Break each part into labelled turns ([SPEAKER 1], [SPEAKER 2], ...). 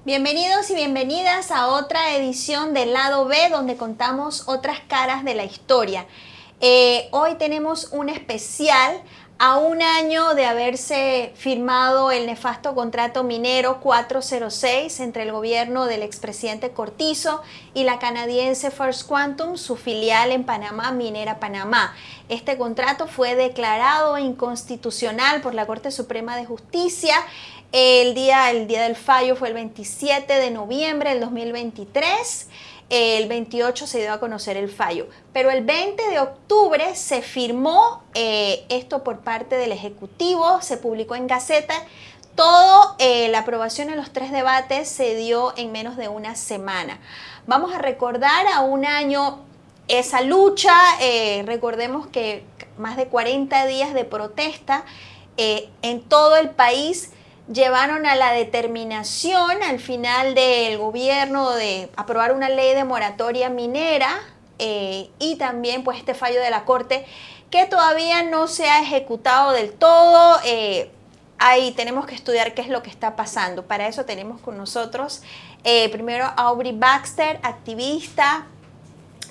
[SPEAKER 1] Bienvenidos y bienvenidas a otra edición del Lado B, donde contamos otras caras de la historia. Hoy tenemos un especial a un año de haberse firmado el nefasto contrato minero 406 entre el gobierno del expresidente Cortizo y la canadiense First Quantum, su filial en Panamá, Minera Panamá. Este contrato fue declarado inconstitucional por la Corte Suprema de Justicia. El día del fallo fue el 27 de noviembre del 2023. El 28 se dio a conocer el fallo, pero el 20 de octubre se firmó esto por parte del Ejecutivo, se publicó en Gaceta. La aprobación en los 3 debates se dio en menos de una semana. Vamos a recordar a un año esa lucha. Recordemos que más de 40 días de protesta en todo el país llevaron a la determinación al final del gobierno de aprobar una ley de moratoria minera y también pues este fallo de la Corte que todavía no se ha ejecutado del todo. Ahí tenemos que estudiar qué es lo que está pasando. Para eso tenemos con nosotros primero a Aubrey Baxter, activista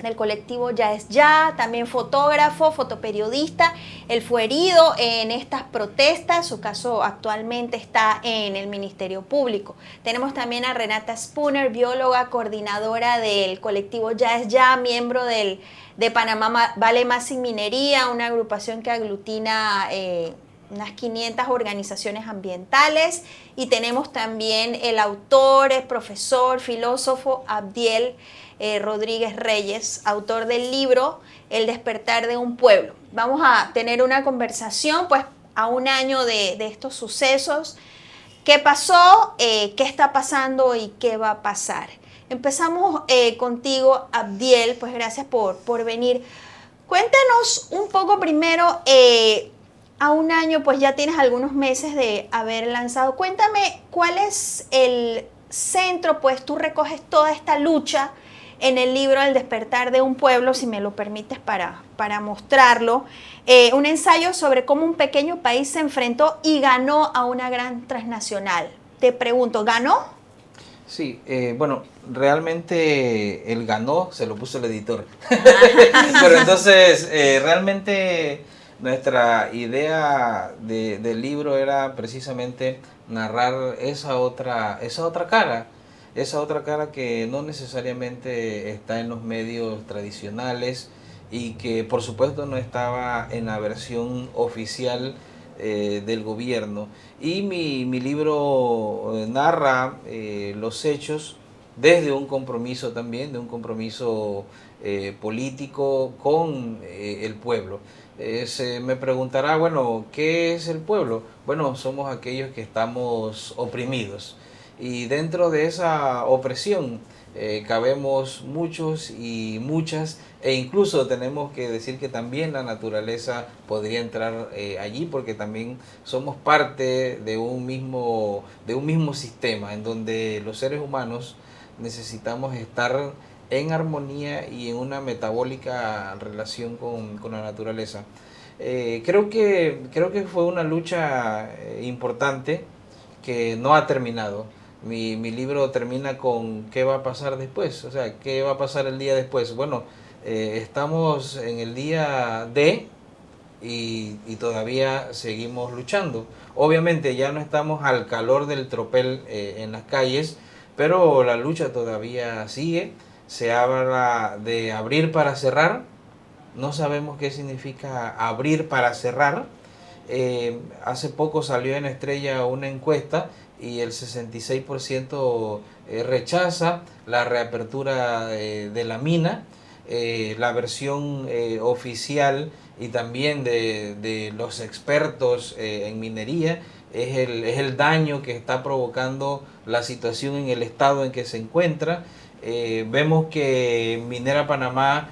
[SPEAKER 1] del colectivo Ya es Ya, también fotógrafo, fotoperiodista. Él fue herido en estas protestas, su caso actualmente está en el Ministerio Público. Tenemos también a Renata Spooner, bióloga, coordinadora del colectivo Ya es Ya, miembro de Panamá Vale Más Sin Minería, una agrupación que aglutina unas 500 organizaciones ambientales. Y tenemos también el autor, el profesor, filósofo Abdiel Rodríguez Reyes, autor del libro El despertar de un pueblo. Vamos a tener una conversación pues a un año de estos sucesos. ¿Qué pasó? ¿Qué está pasando? ¿Y qué va a pasar? Empezamos contigo, Abdiel, pues gracias por venir. Cuéntanos un poco primero, a un año pues ya tienes algunos meses de haber lanzado. Cuéntame cuál es el centro, pues tú recoges toda esta lucha en el libro El despertar de un pueblo, si me lo permites para mostrarlo, un ensayo sobre cómo un pequeño país se enfrentó y ganó a una gran transnacional. Te pregunto, ¿ganó?
[SPEAKER 2] Sí, bueno, realmente el ganó se lo puso el editor. Pero entonces, realmente nuestra idea del libro era precisamente narrar esa otra cara que no necesariamente está en los medios tradicionales y que por supuesto no estaba en la versión oficial del gobierno. Y mi libro narra los hechos desde un compromiso también, de un compromiso político con el pueblo. Se me preguntará, bueno, ¿qué es el pueblo? Bueno, somos aquellos que estamos oprimidos. Y dentro de esa opresión cabemos muchos y muchas, e incluso tenemos que decir que también la naturaleza podría entrar allí, porque también somos parte de un mismo sistema en donde los seres humanos necesitamos estar en armonía y en una metabólica relación con la naturaleza. Creo que fue una lucha importante que no ha terminado. Mi libro termina con ¿qué va a pasar después? O sea, ¿qué va a pasar el día después? Bueno, estamos en el día D y todavía seguimos luchando. Obviamente ya no estamos al calor del tropel en las calles, pero la lucha todavía sigue. Se habla de abrir para cerrar. No sabemos qué significa abrir para cerrar. Hace poco salió en Estrella una encuesta y el 66% rechaza la reapertura de la mina. La versión oficial y también de los expertos en minería es el daño que está provocando la situación en el estado en que se encuentra. Vemos que Minera Panamá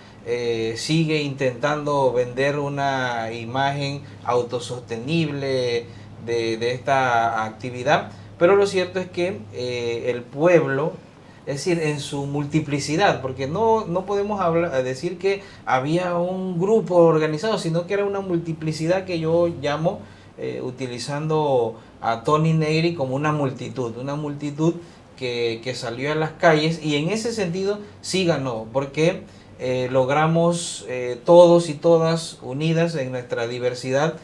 [SPEAKER 2] sigue intentando vender una imagen autosostenible de esta actividad, pero lo cierto es que el pueblo, es decir, en su multiplicidad, porque no podemos decir que había un grupo organizado, sino que era una multiplicidad que yo llamo, utilizando a Tony Negri, como una multitud que salió a las calles, y en ese sentido sí ganó, porque logramos todos y todas unidas en nuestra diversidad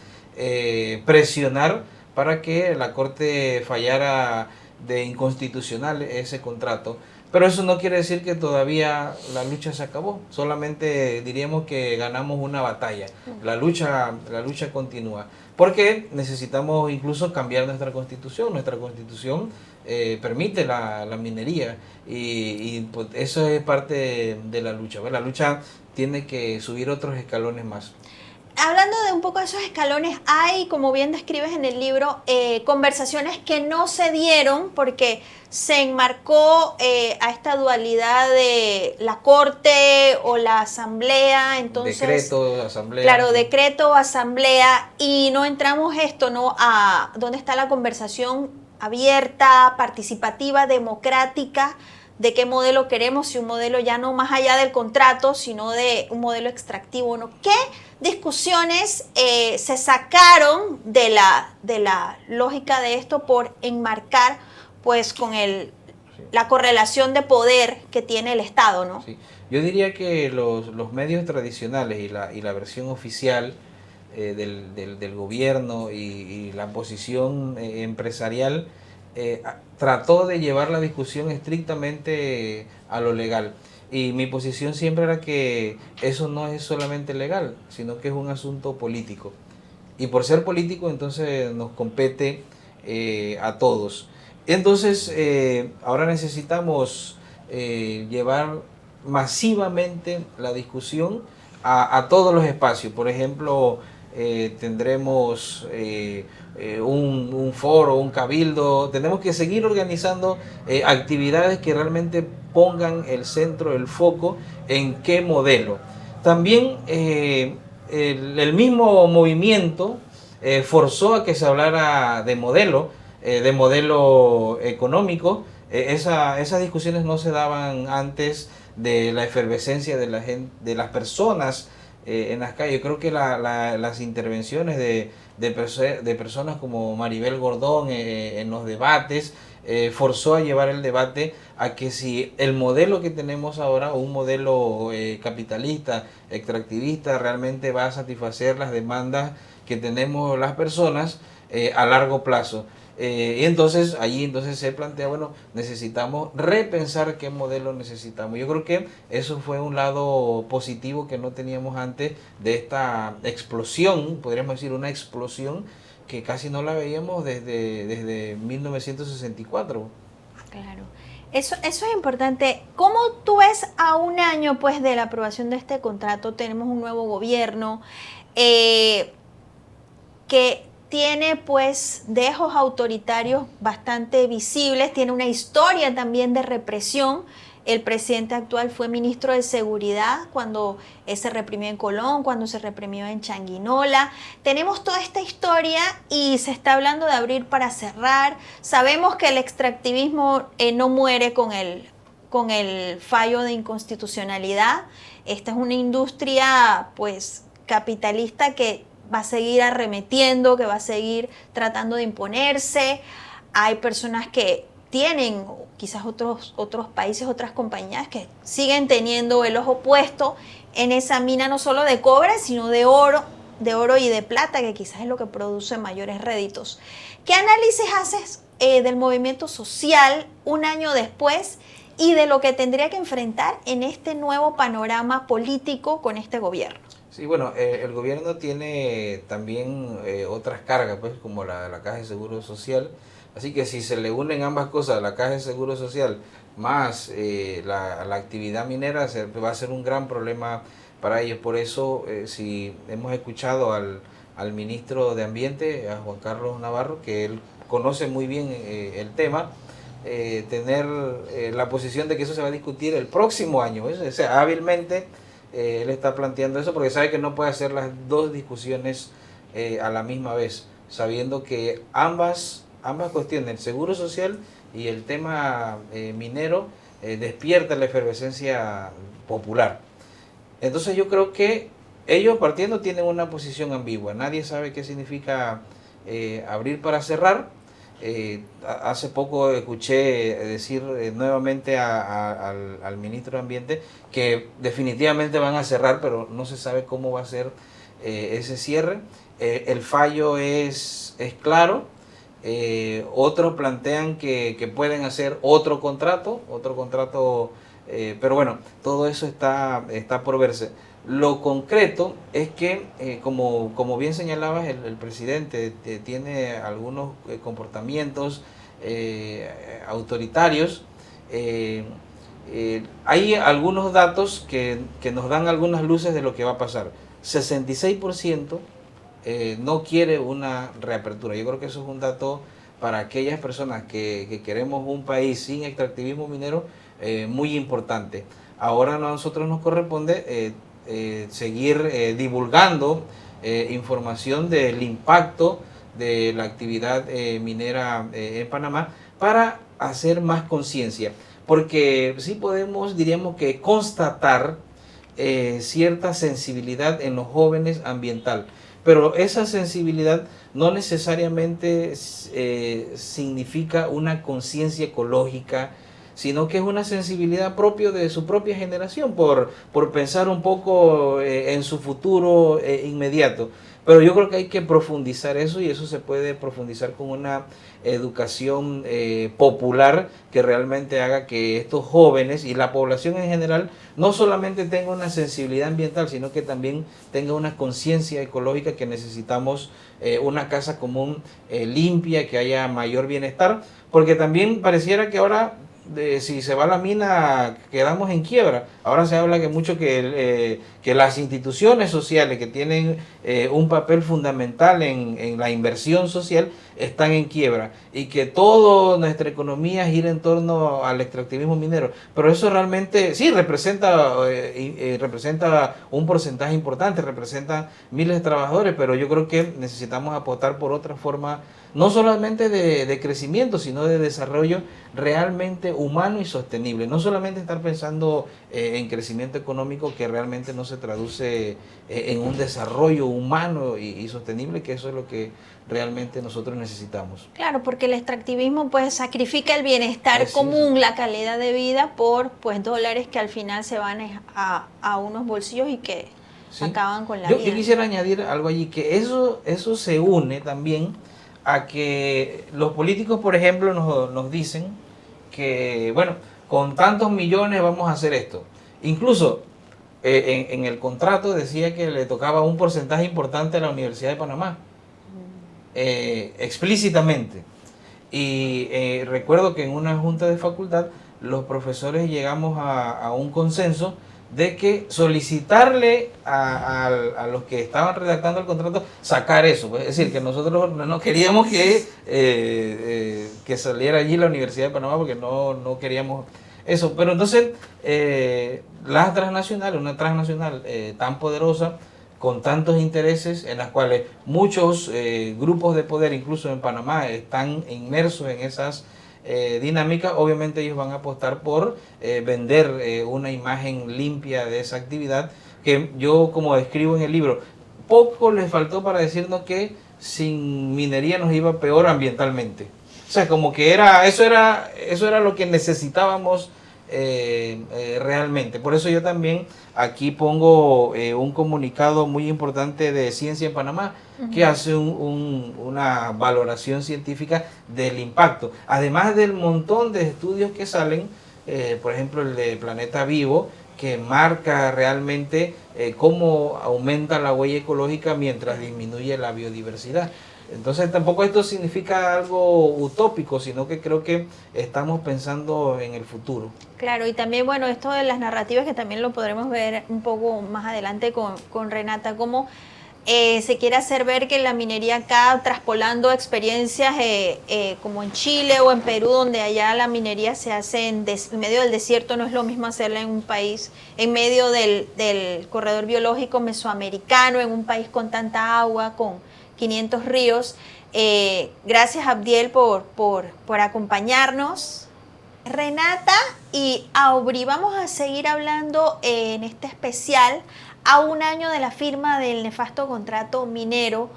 [SPEAKER 2] presionar para que la Corte fallara de inconstitucional ese contrato. Pero eso no quiere decir que todavía la lucha se acabó, solamente diríamos que ganamos una batalla. La lucha continúa, porque necesitamos incluso cambiar nuestra constitución. Nuestra constitución permite la minería, y pues eso es parte de la lucha, ¿verdad? La lucha tiene que subir otros escalones más.
[SPEAKER 1] Hablando de un poco de esos escalones, hay, como bien describes en el libro, conversaciones que no se dieron porque se enmarcó a esta dualidad de la Corte o la Asamblea. Entonces,
[SPEAKER 2] decreto, asamblea.
[SPEAKER 1] Claro, decreto, asamblea, y no entramos esto, ¿no? A dónde está la conversación abierta, participativa, democrática, de qué modelo queremos, si un modelo ya no más allá del contrato, sino de un modelo extractivo, ¿no? ¿Qué discusiones se sacaron de la lógica de esto por enmarcar pues con la correlación de poder que tiene el Estado, ¿no?
[SPEAKER 2] Sí. Yo diría que los medios tradicionales y la versión oficial del gobierno y la posición empresarial trató de llevar la discusión estrictamente a lo legal. Y mi posición siempre era que eso no es solamente legal, sino que es un asunto político. Y por ser político, entonces nos compete a todos. Entonces, ahora necesitamos llevar masivamente la discusión a todos los espacios. Por ejemplo, tendremos un foro, un cabildo. Tenemos que seguir organizando actividades que realmente pongan el centro, el foco en qué modelo. También el mismo movimiento forzó a que se hablara de modelo económico. Esas discusiones no se daban antes de la efervescencia de las personas en las calles. Yo creo que las intervenciones de personas como Maribel Gordón en los debates forzó a llevar el debate a que si el modelo que tenemos ahora, un modelo capitalista, extractivista, realmente va a satisfacer las demandas que tenemos las personas a largo plazo. Y entonces allí se plantea, bueno, necesitamos repensar qué modelo necesitamos. Yo creo que eso fue un lado positivo que no teníamos antes de esta explosión, podríamos decir una explosión que casi no la veíamos desde 1964.
[SPEAKER 1] Claro. Eso es importante. ¿Cómo tú ves a un año pues de la aprobación de este contrato? Tenemos un nuevo gobierno que tiene pues dejos autoritarios bastante visibles, tiene una historia también de represión. El presidente actual fue ministro de Seguridad cuando se reprimió en Colón, cuando se reprimió en Changuinola. Tenemos toda esta historia y se está hablando de abrir para cerrar. Sabemos que el extractivismo no muere con el fallo de inconstitucionalidad. Esta es una industria pues capitalista que va a seguir arremetiendo, que va a seguir tratando de imponerse. Hay personas que tienen, quizás otros países, otras compañías que siguen teniendo el ojo puesto en esa mina no solo de cobre, sino de oro y de plata, que quizás es lo que produce mayores réditos. ¿Qué análisis haces del movimiento social un año después y de lo que tendría que enfrentar en este nuevo panorama político con este gobierno?
[SPEAKER 2] Sí, bueno, el gobierno tiene también otras cargas, pues, como la Caja de Seguro Social. Así que si se le unen ambas cosas, la Caja de Seguro Social más la actividad minera, va a ser un gran problema para ellos. Por eso, si hemos escuchado al ministro de Ambiente, a Juan Carlos Navarro, que él conoce muy bien el tema, tener la posición de que eso se va a discutir el próximo año, ¿ves? O sea, hábilmente él está planteando eso porque sabe que no puede hacer las dos discusiones a la misma vez, sabiendo que ambas cuestiones, el seguro social y el tema minero, despierta la efervescencia popular. Entonces yo creo que ellos partiendo tienen una posición ambigua. Nadie sabe qué significa abrir para cerrar, Hace poco escuché decir nuevamente al ministro de Ambiente que definitivamente van a cerrar, pero no se sabe cómo va a ser ese cierre. El fallo es claro. Otros plantean que pueden hacer otro contrato, pero bueno, todo eso está por verse. Lo concreto es que, como bien señalabas, el presidente tiene algunos comportamientos autoritarios. Hay algunos datos que nos dan algunas luces de lo que va a pasar. 66% no quiere una reapertura. Yo creo que eso es un dato para aquellas personas que queremos un país sin extractivismo minero muy importante. Ahora a nosotros nos corresponde seguir divulgando información del impacto de la actividad minera en Panamá para hacer más conciencia. Porque sí podemos, diríamos que constatar cierta sensibilidad en los jóvenes ambiental. Pero esa sensibilidad no necesariamente significa una conciencia ecológica, sino que es una sensibilidad propia de su propia generación, por pensar un poco en su futuro inmediato. Pero yo creo que hay que profundizar eso, y eso se puede profundizar con una educación popular que realmente haga que estos jóvenes y la población en general no solamente tenga una sensibilidad ambiental, sino que también tenga una conciencia ecológica, que necesitamos una casa común limpia, que haya mayor bienestar, porque también pareciera que ahora si se va a la mina quedamos en quiebra. Ahora se habla que las instituciones sociales que tienen un papel fundamental en la inversión social están en quiebra, y que toda nuestra economía gira en torno al extractivismo minero. Pero eso realmente sí representa un porcentaje importante, representa miles de trabajadores, pero yo creo que necesitamos apostar por otra forma, no solamente de crecimiento, sino de desarrollo realmente humano y sostenible. No solamente estar pensando en crecimiento económico que realmente no se traduce en un desarrollo humano y sostenible, que eso es lo que realmente nosotros necesitamos.
[SPEAKER 1] Claro, porque el extractivismo pues sacrifica el bienestar común, la calidad de vida, por pues dólares que al final se van a unos bolsillos y que acaban con la vida.
[SPEAKER 2] Yo quisiera añadir algo allí, que eso se une también a que los políticos, por ejemplo, nos dicen que, bueno, con tantos millones vamos a hacer esto. Incluso en el contrato decía que le tocaba un porcentaje importante a la Universidad de Panamá, explícitamente. Y recuerdo que en una junta de facultad los profesores llegamos a un consenso de que solicitarle a los que estaban redactando el contrato sacar eso. Es decir, que nosotros no queríamos que saliera allí la Universidad de Panamá, porque no queríamos eso. Pero entonces las transnacionales, una transnacional tan poderosa, con tantos intereses, en las cuales muchos grupos de poder, incluso en Panamá, están inmersos en esas dinámicas, obviamente ellos van a apostar por vender una imagen limpia de esa actividad, que yo, como escribo en el libro, poco les faltó para decirnos que sin minería nos iba peor ambientalmente. O sea, como que eso era lo que necesitábamos realmente. Por eso yo también aquí pongo un comunicado muy importante de Ciencia en Panamá, que hace una valoración científica del impacto, además del montón de estudios que salen, por ejemplo el de Planeta Vivo, que marca realmente cómo aumenta la huella ecológica mientras disminuye la biodiversidad. Entonces tampoco esto significa algo utópico, sino que creo que estamos pensando en el futuro.
[SPEAKER 1] Claro, y también, bueno, esto de las narrativas, que también lo podremos ver un poco más adelante con Renata, cómo se quiere hacer ver que la minería acá, traspolando experiencias como en Chile o en Perú, donde allá la minería se hace en medio del desierto, no es lo mismo hacerla en un país en medio del corredor biológico mesoamericano, en un país con tanta agua, con 500 ríos. Gracias, Abdiel, por acompañarnos. Renata y Aubry, vamos a seguir hablando en este especial a un año de la firma del nefasto contrato minero.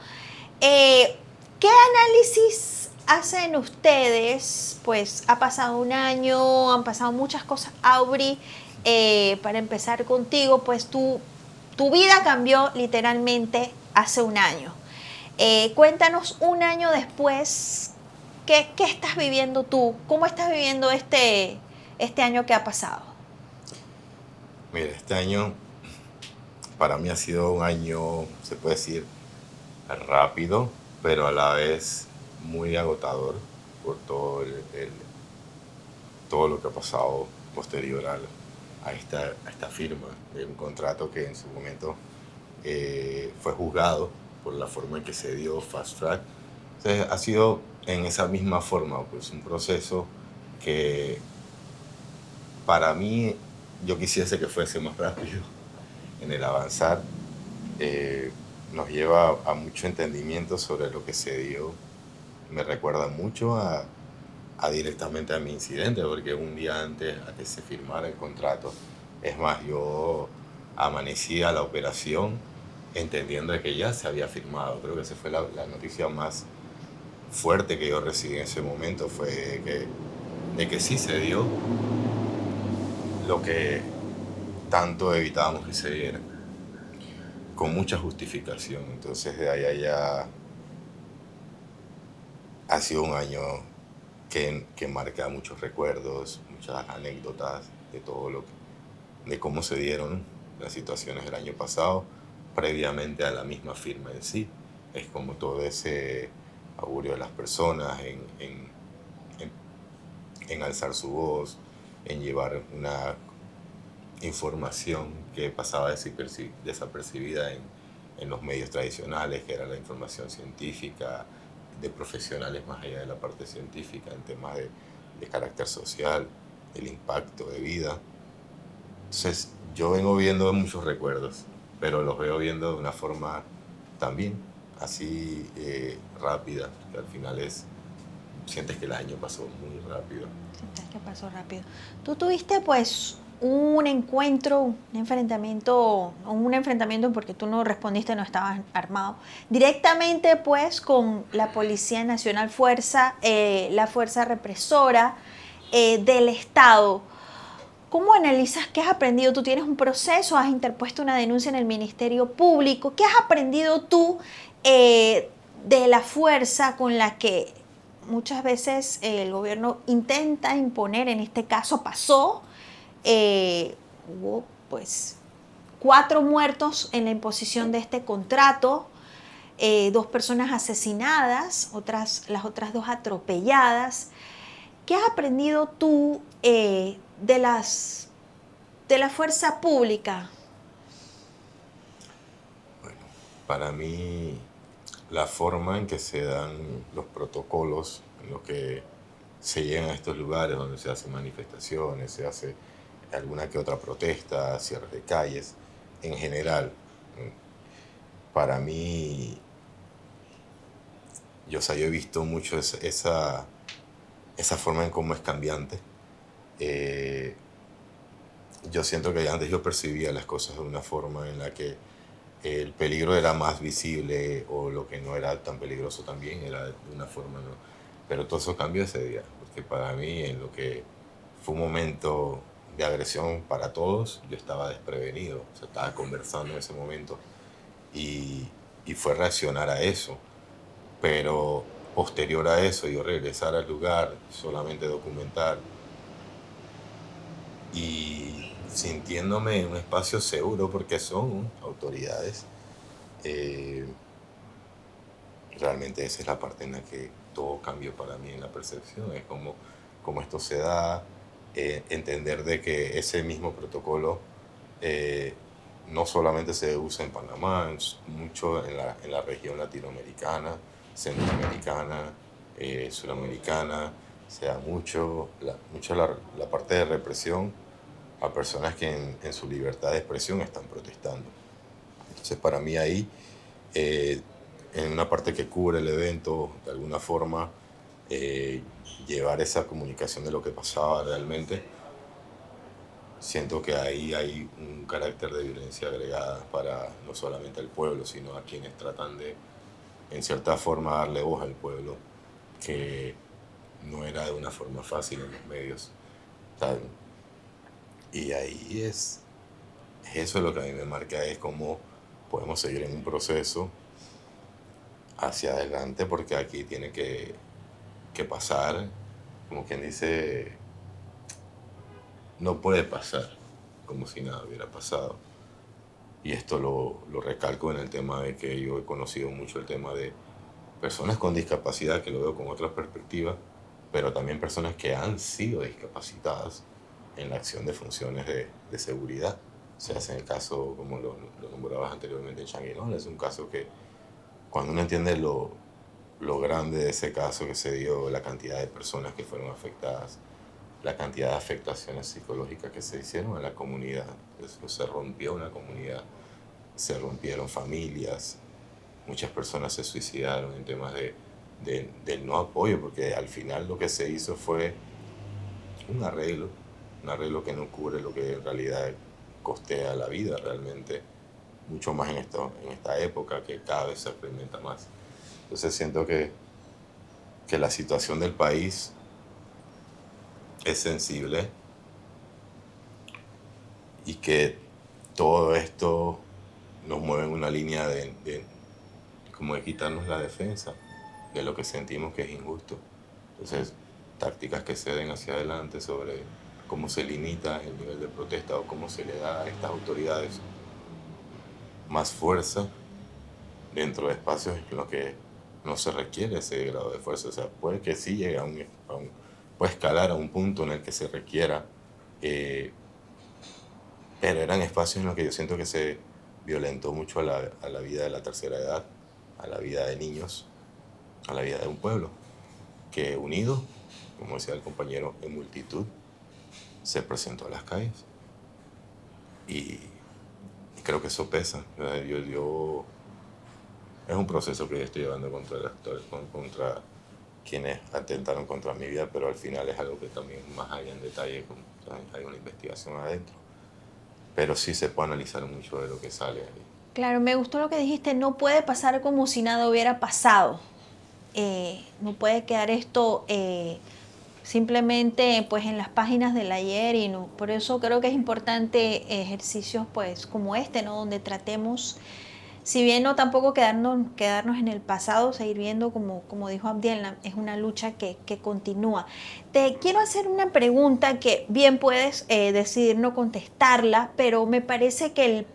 [SPEAKER 1] ¿Qué análisis hacen ustedes? Pues ha pasado un año, han pasado muchas cosas. Aubrey, para empezar contigo, pues tu vida cambió literalmente hace un año. Cuéntanos un año después, ¿qué estás viviendo tú? ¿Cómo estás viviendo este año que ha pasado?
[SPEAKER 3] Mira, este año para mí ha sido un año, se puede decir, rápido, pero a la vez muy agotador por todo lo que ha pasado posterior a esta firma de un contrato que en su momento fue juzgado por la forma en que se dio Fast Track. Entonces, ha sido en esa misma forma, pues un proceso que para mí yo quisiese que fuese más rápido en el avanzar. Nos lleva a mucho entendimiento sobre lo que se dio. Me recuerda mucho a directamente a mi incidente, porque un día antes a que se firmara el contrato, es más, yo amanecí a la operación entendiendo de que ya se había firmado. Creo que esa fue la noticia más fuerte que yo recibí en ese momento, fue de que sí se dio lo que tanto evitábamos que se diera, con mucha justificación. Entonces de ahí a allá ha sido un año que marca muchos recuerdos, muchas anécdotas de de cómo se dieron las situaciones del año pasado, previamente a la misma firma en sí. Es como todo ese augurio de las personas en alzar su voz, en llevar una información que pasaba desapercibida en los medios tradicionales, que era la información científica, de profesionales más allá de la parte científica, en temas de carácter social, el impacto de vida. Entonces, yo vengo viendo muchos recuerdos, pero los veo viendo de una forma también así rápida, que al final sientes que el año pasó muy rápido.
[SPEAKER 1] Sientes que pasó rápido. Tú tuviste pues un encuentro, un enfrentamiento porque tú no respondiste, no estabas armado, directamente pues con la Policía Nacional Fuerza, la fuerza represora del Estado. ¿Cómo analizas qué has aprendido? Tú tienes un proceso, has interpuesto una denuncia en el Ministerio Público. ¿Qué has aprendido tú de la fuerza con la que muchas veces el gobierno intenta imponer? En este caso pasó, hubo pues 4 muertos en la imposición de este contrato, 2 personas asesinadas, las otras 2 atropelladas. ¿Qué has aprendido tú de la fuerza pública?
[SPEAKER 3] Bueno, para mí la forma en que se dan los protocolos, en los que se llegan a estos lugares donde se hacen manifestaciones, se hace alguna que otra protesta, cierres de calles, en general, para mí, yo he visto mucho esa forma en cómo es cambiante. Yo siento que antes yo percibía las cosas de una forma en la que el peligro era más visible, o lo que no era tan peligroso también era de una forma, ¿no? Pero todo eso cambió ese día, porque para mí, en lo que fue un momento de agresión para todos, yo estaba desprevenido, o sea, estaba conversando en ese momento y fue reaccionar a eso. Pero posterior a eso, yo regresar al lugar, solamente documentar y sintiéndome en un espacio seguro, porque son autoridades. Realmente esa es la parte en la que todo cambió para mí en la percepción. Es como esto se da, entender de que ese mismo protocolo no solamente se usa en Panamá, mucho en la región latinoamericana, centroamericana, suramericana. Se da mucho la parte de represión a personas que en su libertad de expresión están protestando. Entonces, para mí ahí, en una parte que cubre el evento, de alguna forma, llevar esa comunicación de lo que pasaba realmente, siento que ahí hay un carácter de violencia agregada para no solamente al pueblo, sino a quienes tratan de, en cierta forma, darle voz al pueblo, que no era de una forma fácil en los medios. ¿Saben? Y ahí eso es lo que a mí me marca, es cómo podemos seguir en un proceso hacia adelante, porque aquí tiene que pasar, como quien dice, no puede pasar como si nada hubiera pasado. Y esto lo recalco en el tema de que yo he conocido mucho el tema de personas con discapacidad, que lo veo con otra perspectiva, pero también personas que han sido discapacitadas en la acción de funciones de seguridad. O sea, en el caso, como lo nombrabas anteriormente en Changuinola, es un caso que cuando uno entiende lo grande de ese caso que se dio, la cantidad de personas que fueron afectadas, la cantidad de afectaciones psicológicas que se hicieron a la comunidad, eso se rompió una comunidad, se rompieron familias, muchas personas se suicidaron en temas del no apoyo, porque al final lo que se hizo fue un arreglo que no cubre lo que en realidad costea la vida realmente, mucho más en esta época que cada vez se experimenta más. Entonces siento que la situación del país es sensible y que todo esto nos mueve en una línea como de quitarnos la defensa de lo que sentimos que es injusto. Entonces, tácticas que se den hacia adelante sobre cómo se limita el nivel de protesta o cómo se le da a estas autoridades más fuerza dentro de espacios en los que no se requiere ese grado de fuerza. O sea, puede que sí llegue puede escalar a un punto en el que se requiera, pero eran espacios en los que yo siento que se violentó mucho a la vida de la tercera edad, a la vida de niños, a la vida de un pueblo, que unido, como decía el compañero, en multitud, se presentó a las calles. Y creo que eso pesa. Es un proceso que yo estoy llevando contra quienes atentaron contra mi vida, pero al final es algo que también más allá en detalle, hay una investigación adentro. Pero sí se puede analizar mucho de lo que sale ahí.
[SPEAKER 1] Claro, me gustó lo que dijiste, no puede pasar como si nada hubiera pasado. No puede quedar esto simplemente pues en las páginas del ayer y no. Por eso creo que es importante ejercicios pues como este, ¿no? Donde tratemos, si bien no tampoco quedarnos en el pasado, seguir viendo como dijo Abdiel, es una lucha que continúa. Te quiero hacer una pregunta que bien puedes decidir no contestarla, pero me parece que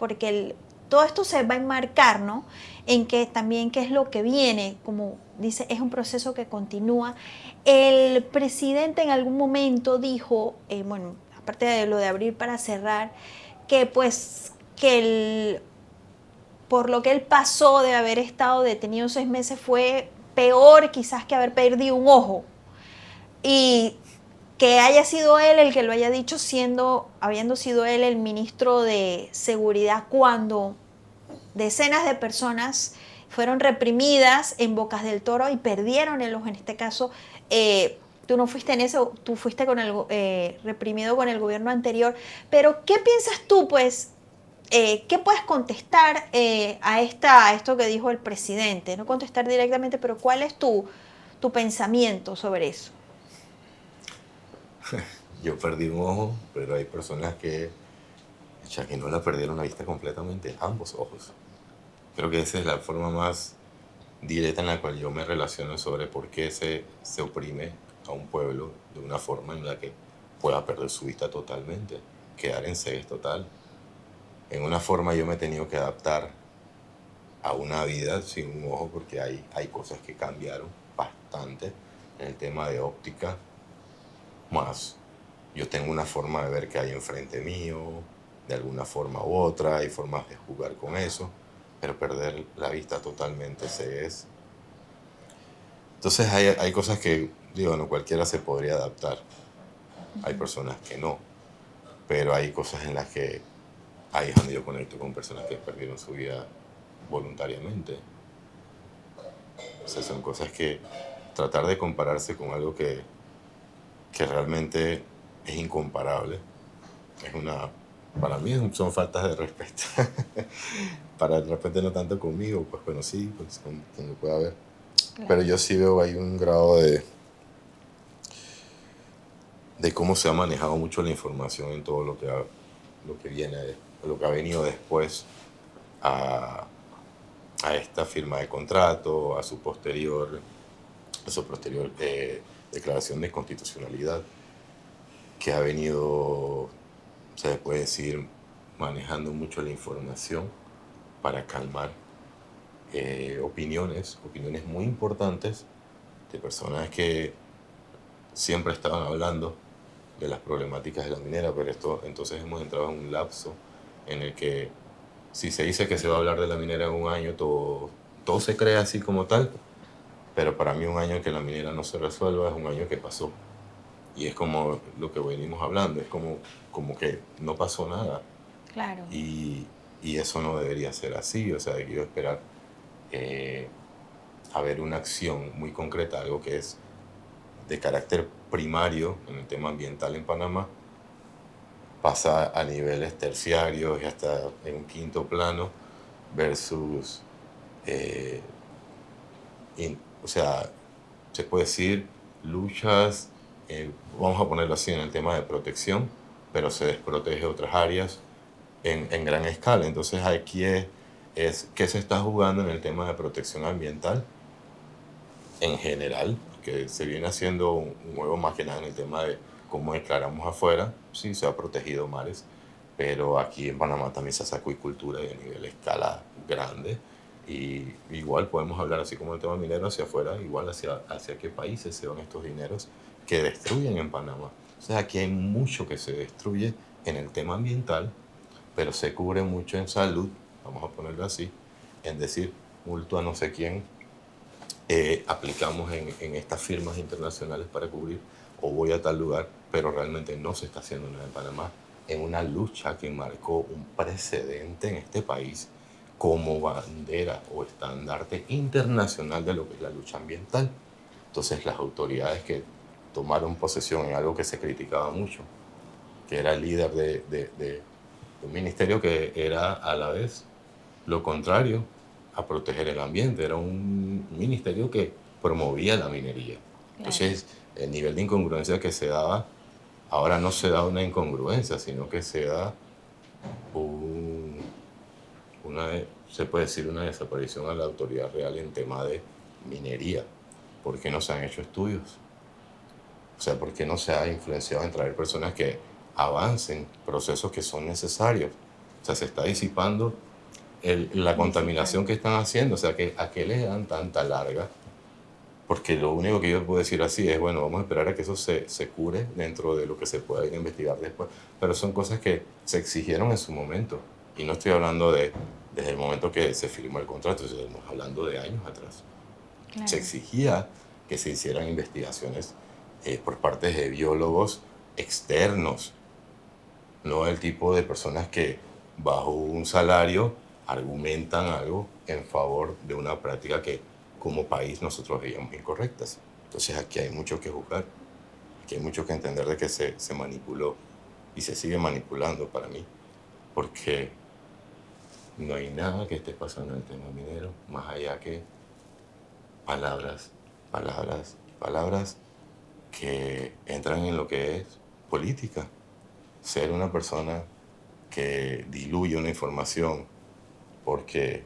[SPEAKER 1] todo esto se va a enmarcar, ¿no? En que también qué es lo que viene, como dice, es un proceso que continúa. El presidente en algún momento dijo, bueno, aparte de lo de abrir para cerrar, que pues por lo que él pasó de haber estado detenido 6 meses fue peor quizás que haber perdido un ojo. Y que haya sido él el que lo haya dicho, habiendo sido él el ministro de Seguridad cuando decenas de personas fueron reprimidas en Bocas del Toro y perdieron el ojo. En este caso, tú no fuiste en eso, tú fuiste reprimido con el gobierno anterior. Pero, ¿qué piensas tú, pues? ¿Qué puedes contestar a esto que dijo el presidente? No contestar directamente, pero ¿cuál es tu pensamiento sobre eso?
[SPEAKER 3] Yo perdí un ojo, pero hay personas que no la perdieron la vista completamente, ambos ojos. Creo que esa es la forma más directa en la cual yo me relaciono sobre por qué se oprime a un pueblo de una forma en la que pueda perder su vista totalmente, quedar en ceguez total. En una forma yo me he tenido que adaptar a una vida sin un ojo porque hay cosas que cambiaron bastante en el tema de óptica. Más, yo tengo una forma de ver que hay enfrente mío, de alguna forma u otra, hay formas de jugar con eso, pero perder la vista totalmente ceguez. Entonces hay cosas que, no cualquiera se podría adaptar. Hay personas que no, pero hay cosas en las que ahí es donde yo conecto con personas que perdieron su vida voluntariamente. O sea, son cosas que tratar de compararse con algo que realmente es incomparable. Para mí son faltas de respeto. Para de repente no tanto conmigo, pues bueno, sí, pues con quien lo pueda ver. Pero yo sí veo ahí un grado de cómo se ha manejado mucho la información en todo lo que viene, lo que ha venido después a, a esta firma de contrato, a su posterior declaración de constitucionalidad, que ha venido, se puede decir, manejando mucho la información para calmar opiniones muy importantes de personas que siempre estaban hablando de las problemáticas de la minera, pero entonces hemos entrado en un lapso en el que si se dice que se va a hablar de la minera en un año, todo se cree así como tal, pero para mí un año que la minera no se resuelva es un año que pasó. Y es como lo que venimos hablando, es como que no pasó nada.
[SPEAKER 1] Claro.
[SPEAKER 3] Y eso no debería ser así, o sea, yo esperar a ver una acción muy concreta, algo que es de carácter primario en el tema ambiental en Panamá, pasa a niveles terciarios y hasta en un quinto plano versus, o sea, se puede decir luchas, vamos a ponerlo así, en el tema de protección, pero se desprotege otras áreas en gran escala. Entonces aquí es qué se está jugando en el tema de protección ambiental en general, que se viene haciendo un juego más que nada en el tema de cómo declaramos afuera. Sí, se ha protegido mares, pero aquí en Panamá también se hace acuicultura y a nivel escala grande. Y igual podemos hablar, así como el tema minero, hacia afuera, igual hacia qué países se van estos dineros que destruyen en Panamá. O sea, aquí hay mucho que se destruye en el tema ambiental, pero se cubre mucho en salud, vamos a ponerlo así, en decir, multo a no sé quién, aplicamos en estas firmas internacionales para cubrir, o voy a tal lugar, pero realmente no se está haciendo nada en Panamá, en una lucha que marcó un precedente en este país como bandera o estandarte internacional de lo que es la lucha ambiental. Entonces las autoridades que tomaron posesión en algo que se criticaba mucho, que era el líder de un ministerio que era a la vez lo contrario a proteger el ambiente, era un ministerio que promovía la minería. Entonces el nivel de incongruencia que se daba, ahora no se da una incongruencia, sino que se da se puede decir una desaparición a la autoridad real en tema de minería. ¿Por qué no se han hecho estudios? O sea, ¿por qué no se ha influenciado en traer personas que avancen procesos que son necesarios? O sea, se está disipando la contaminación que están haciendo. O sea, ¿a qué les dan tanta larga? Porque lo único que yo puedo decir así es, bueno, vamos a esperar a que eso se cure dentro de lo que se pueda ir a investigar después. Pero son cosas que se exigieron en su momento. Y no estoy hablando desde el momento que se firmó el contrato, estamos hablando de años atrás. Claro. Se exigía que se hicieran investigaciones por parte de biólogos externos, no el tipo de personas que bajo un salario argumentan algo en favor de una práctica que como país nosotros veíamos incorrectas. Entonces aquí hay mucho que juzgar, aquí hay mucho que entender de que se manipuló y se sigue manipulando para mí, porque no hay nada que esté pasando en el tema minero, más allá que palabras que entran en lo que es política. Ser una persona que diluye una información porque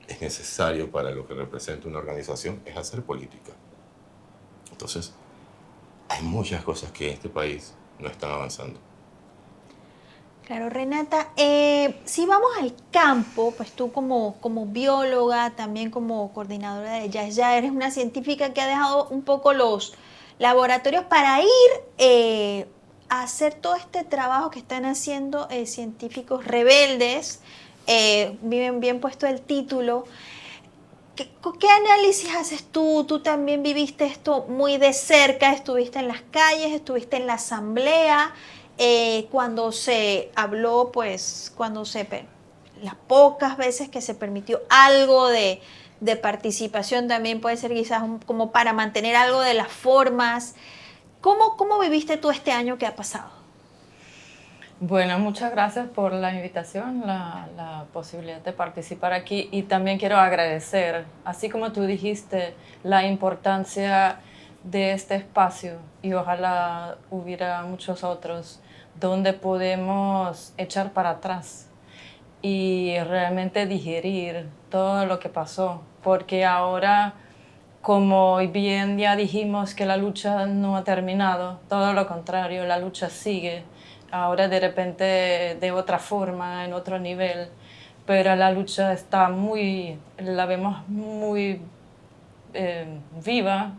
[SPEAKER 3] es necesario para lo que representa una organización es hacer política. Entonces, hay muchas cosas que en este país no están avanzando.
[SPEAKER 1] Claro, Renata, si vamos al campo, pues tú como bióloga, también como coordinadora de ya eres una científica que ha dejado un poco los laboratorios para ir a hacer todo este trabajo que están haciendo científicos rebeldes, bien puesto el título. ¿Qué análisis haces tú? Tú también viviste esto muy de cerca, estuviste en las calles, estuviste en la asamblea, cuando se habló, pues, las pocas veces que se permitió algo de participación, también puede ser quizás como para mantener algo de las formas. ¿Cómo viviste tú este año que ha pasado?
[SPEAKER 4] Bueno, muchas gracias por la invitación, la posibilidad de participar aquí y también quiero agradecer, así como tú dijiste, la importancia de este espacio y ojalá hubiera muchos otros donde podemos echar para atrás y realmente digerir todo lo que pasó, porque ahora, como bien ya dijimos que la lucha no ha terminado, todo lo contrario, la lucha sigue, ahora de repente de otra forma, en otro nivel, pero la lucha está la vemos muy viva.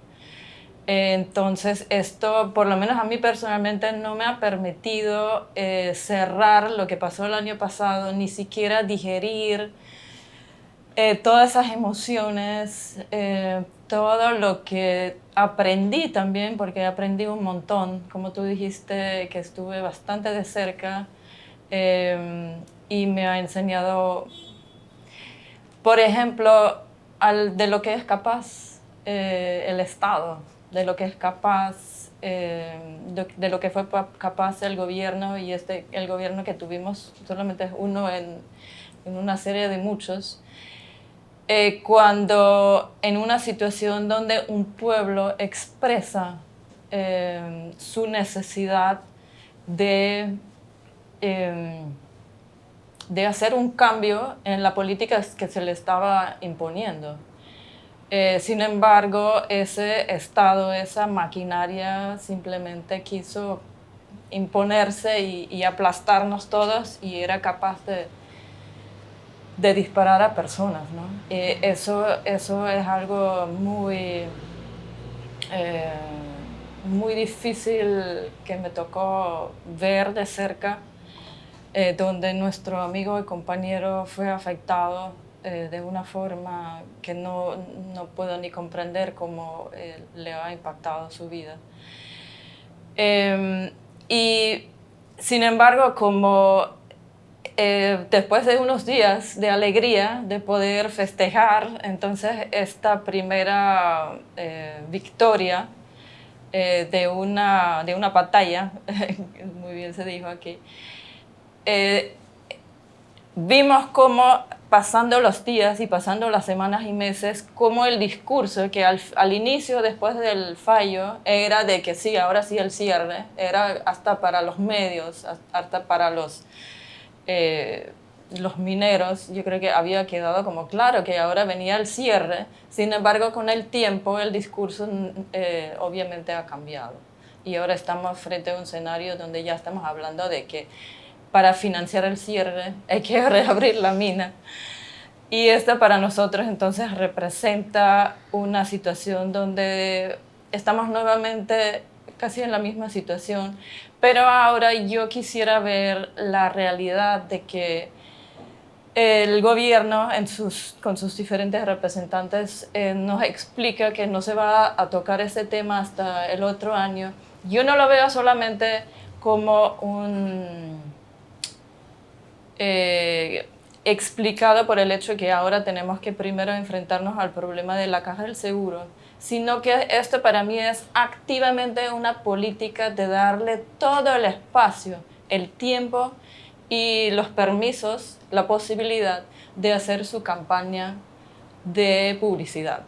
[SPEAKER 4] Entonces, esto, por lo menos a mí personalmente, no me ha permitido cerrar lo que pasó el año pasado, ni siquiera digerir todas esas emociones, todo lo que aprendí también, porque aprendí un montón, como tú dijiste, que estuve bastante de cerca y me ha enseñado, por ejemplo, de lo que es capaz el Estado, de lo que es capaz, de lo que fue capaz el gobierno y el gobierno que tuvimos solamente es uno en una serie de muchos. Cuando en una situación donde un pueblo expresa su necesidad de, eh, de hacer un cambio en la política que se le estaba imponiendo. Sin embargo, ese Estado, esa maquinaria simplemente quiso imponerse y aplastarnos todos y era capaz de disparar a personas, ¿no? Eso es algo eh, muy difícil que me tocó ver de cerca, donde nuestro amigo y compañero fue afectado de una forma que no puedo ni comprender cómo le ha impactado su vida. Y sin embargo, como después de unos días de alegría, de poder festejar, entonces esta primera victoria de una batalla, muy bien se dijo aquí, eh, vimos cómo pasando los días y pasando las semanas y meses, cómo el discurso que al inicio, después del fallo, era de que sí, ahora sí el cierre, era hasta para los medios, hasta para los mineros, yo creo que había quedado como claro que ahora venía el cierre. Sin embargo, con el tiempo el discurso obviamente ha cambiado. Y ahora estamos frente a un escenario donde ya estamos hablando de que para financiar el cierre hay que reabrir la mina. Y esto para nosotros entonces representa una situación donde estamos nuevamente casi en la misma situación, pero ahora yo quisiera ver la realidad de que el gobierno con sus diferentes representantes nos explica que no se va a tocar ese tema hasta el otro año. Yo no lo veo solamente como explicado por el hecho que ahora tenemos que primero enfrentarnos al problema de la caja del seguro, sino que esto para mí es activamente una política de darle todo el espacio, el tiempo y los permisos, la posibilidad de hacer su campaña de publicidad,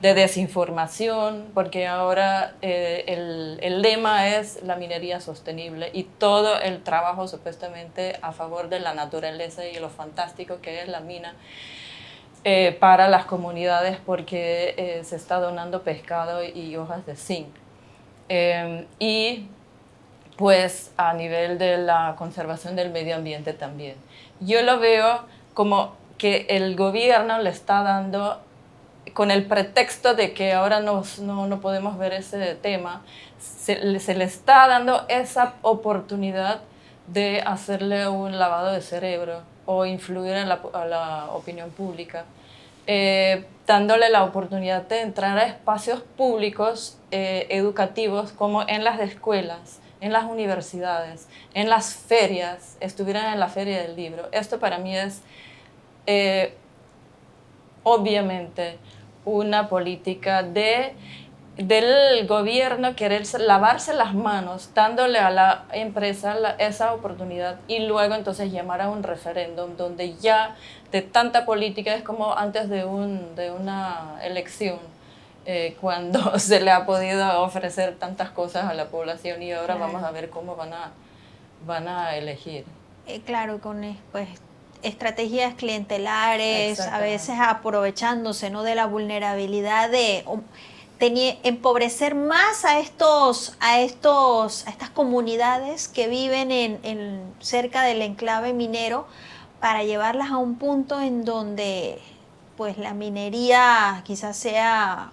[SPEAKER 4] de desinformación, porque ahora el lema es la minería sostenible y todo el trabajo supuestamente a favor de la naturaleza y lo fantástico que es la mina para las comunidades porque se está donando pescado y hojas de zinc. Y pues a nivel de la conservación del medio ambiente también. Yo lo veo como que el gobierno le está dando, con el pretexto de que ahora no podemos ver ese tema, se le está dando esa oportunidad de hacerle un lavado de cerebro o influir en a la opinión pública, dándole la oportunidad de entrar a espacios públicos educativos como en las escuelas, en las universidades, en las ferias, estuvieran en la feria del libro. Esto para mí es obviamente una política de del gobierno querer lavarse las manos, dándole a la empresa esa oportunidad y luego entonces llamar a un referéndum donde ya de tanta política es como antes de una elección, cuando se le ha podido ofrecer tantas cosas a la población y ahora
[SPEAKER 1] Claro.
[SPEAKER 4] vamos a ver cómo van a elegir.
[SPEAKER 1] Claro, con pues estrategias clientelares, a
[SPEAKER 4] Exactamente.
[SPEAKER 1] veces aprovechándose, ¿no?, de la vulnerabilidad de empobrecer más a estas comunidades que viven cerca del enclave minero, para llevarlas a un punto en donde pues la minería quizás sea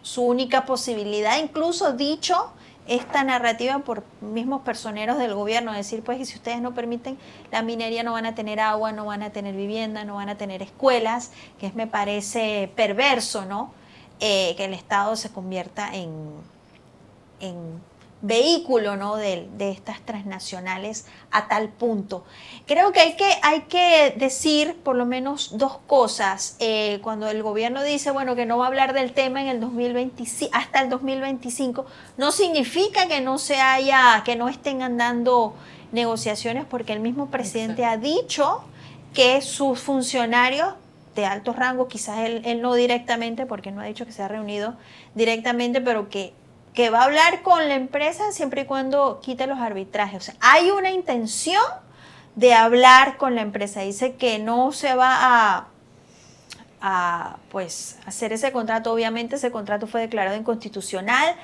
[SPEAKER 1] su única posibilidad. Incluso dicho esta narrativa por mismos personeros del gobierno, decir, pues, y si ustedes no permiten la minería, no van a tener agua, no van a tener vivienda, no van a tener escuelas, que me parece perverso, ¿no? Que el Estado se convierta en vehículo, ¿no?, de estas transnacionales a tal punto. Creo que hay que decir por lo menos dos cosas. Cuando el gobierno dice, bueno, que no va a hablar del tema en el 2025, hasta el 2025, no significa que que no estén andando negociaciones, porque el mismo presidente
[SPEAKER 4] Exacto.
[SPEAKER 1] ha dicho que sus funcionarios de alto rango, quizás él no directamente, porque no ha dicho que se ha reunido directamente, pero que va a hablar con la empresa siempre y cuando quite los arbitrajes. O sea, hay una intención de hablar con la empresa. Dice que no se va pues, hacer ese contrato. Obviamente ese contrato fue declarado inconstitucional.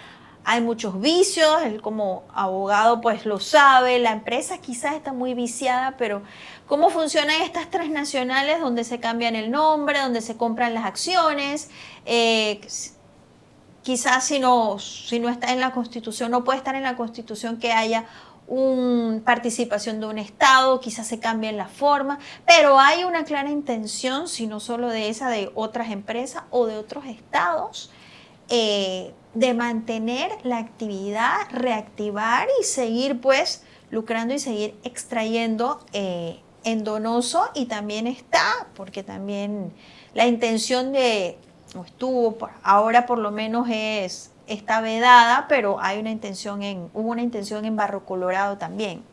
[SPEAKER 1] Hay muchos vicios, él como abogado pues lo sabe, la empresa quizás está muy viciada, pero ¿cómo funcionan estas transnacionales donde se cambian el nombre, donde se compran las acciones? Quizás si no está en la Constitución, no puede estar en la Constitución que haya una participación de un Estado, quizás se cambie la forma, pero hay una clara intención, si no solo de esa, de otras empresas o de otros estados, de mantener la actividad, reactivar y seguir pues lucrando y seguir extrayendo en Donoso. Y también está, porque también la intención o estuvo, ahora por lo menos está vedada, pero hubo una intención en Barro Colorado también.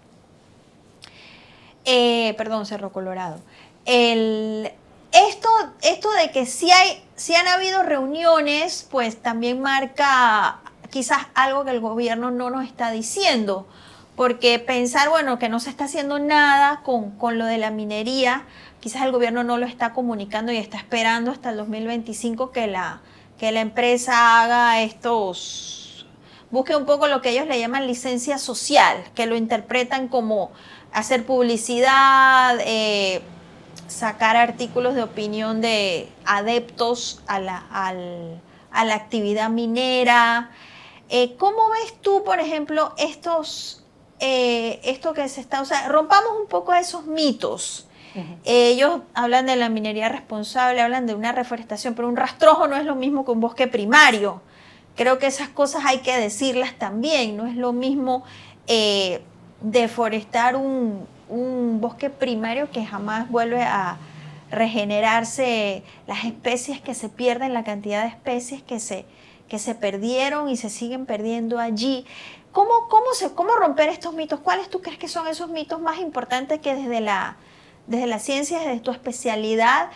[SPEAKER 1] Perdón, Cerro Colorado. Esto de que sí han habido reuniones, pues también marca quizás algo que el gobierno no nos está diciendo, porque pensar, bueno, que no se está haciendo nada con lo de la minería, quizás el gobierno no lo está comunicando y está esperando hasta el 2025 que la empresa busque un poco lo que ellos le llaman licencia social, que lo interpretan como hacer publicidad, sacar artículos de opinión de adeptos a la actividad minera. ¿Cómo ves tú, por ejemplo, esto que se está usando? Rompamos un poco esos mitos. Ellos hablan de la minería responsable, hablan de una reforestación, pero un rastrojo no es lo mismo que un bosque primario. Creo que esas cosas hay que decirlas también. No es lo mismo deforestar un bosque primario que jamás vuelve a regenerarse, las especies que se pierden, la cantidad de especies que se perdieron y se siguen perdiendo allí. ¿Cómo romper estos mitos? ¿Cuáles tú crees que son esos mitos más importantes que desde la ciencia, desde tu especialidad,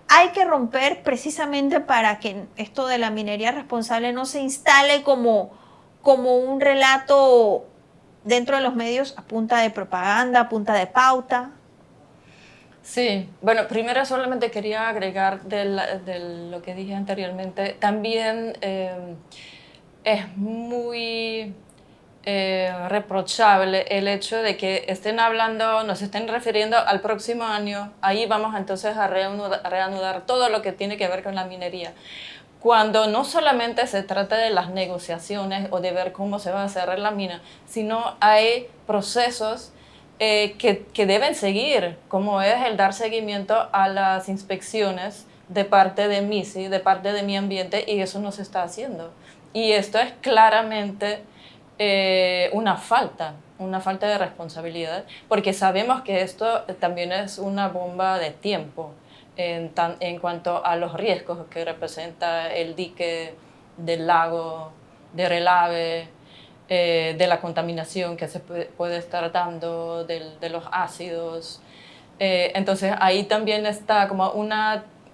[SPEAKER 1] hay que romper precisamente para que esto de la minería responsable no se instale como un relato dentro de los medios a punta de propaganda, a punta de pauta?
[SPEAKER 4] Sí, bueno, primero solamente quería agregar de lo que dije anteriormente. También es muy reprochable el hecho de que nos estén refiriendo al próximo año. Ahí vamos entonces a reanudar todo lo que tiene que ver con la minería, cuando no solamente se trata de las negociaciones o de ver cómo se va a cerrar la mina, sino hay procesos que deben seguir, como es el dar seguimiento a las inspecciones de parte de MISI, de parte de Mi Ambiente, y eso no se está haciendo. Y esto es claramente una falta de responsabilidad, porque sabemos que esto también es una bomba de tiempo en cuanto a los riesgos que representa el dique del lago de relave, de la contaminación que se puede estar dando, de los ácidos. Entonces ahí también está como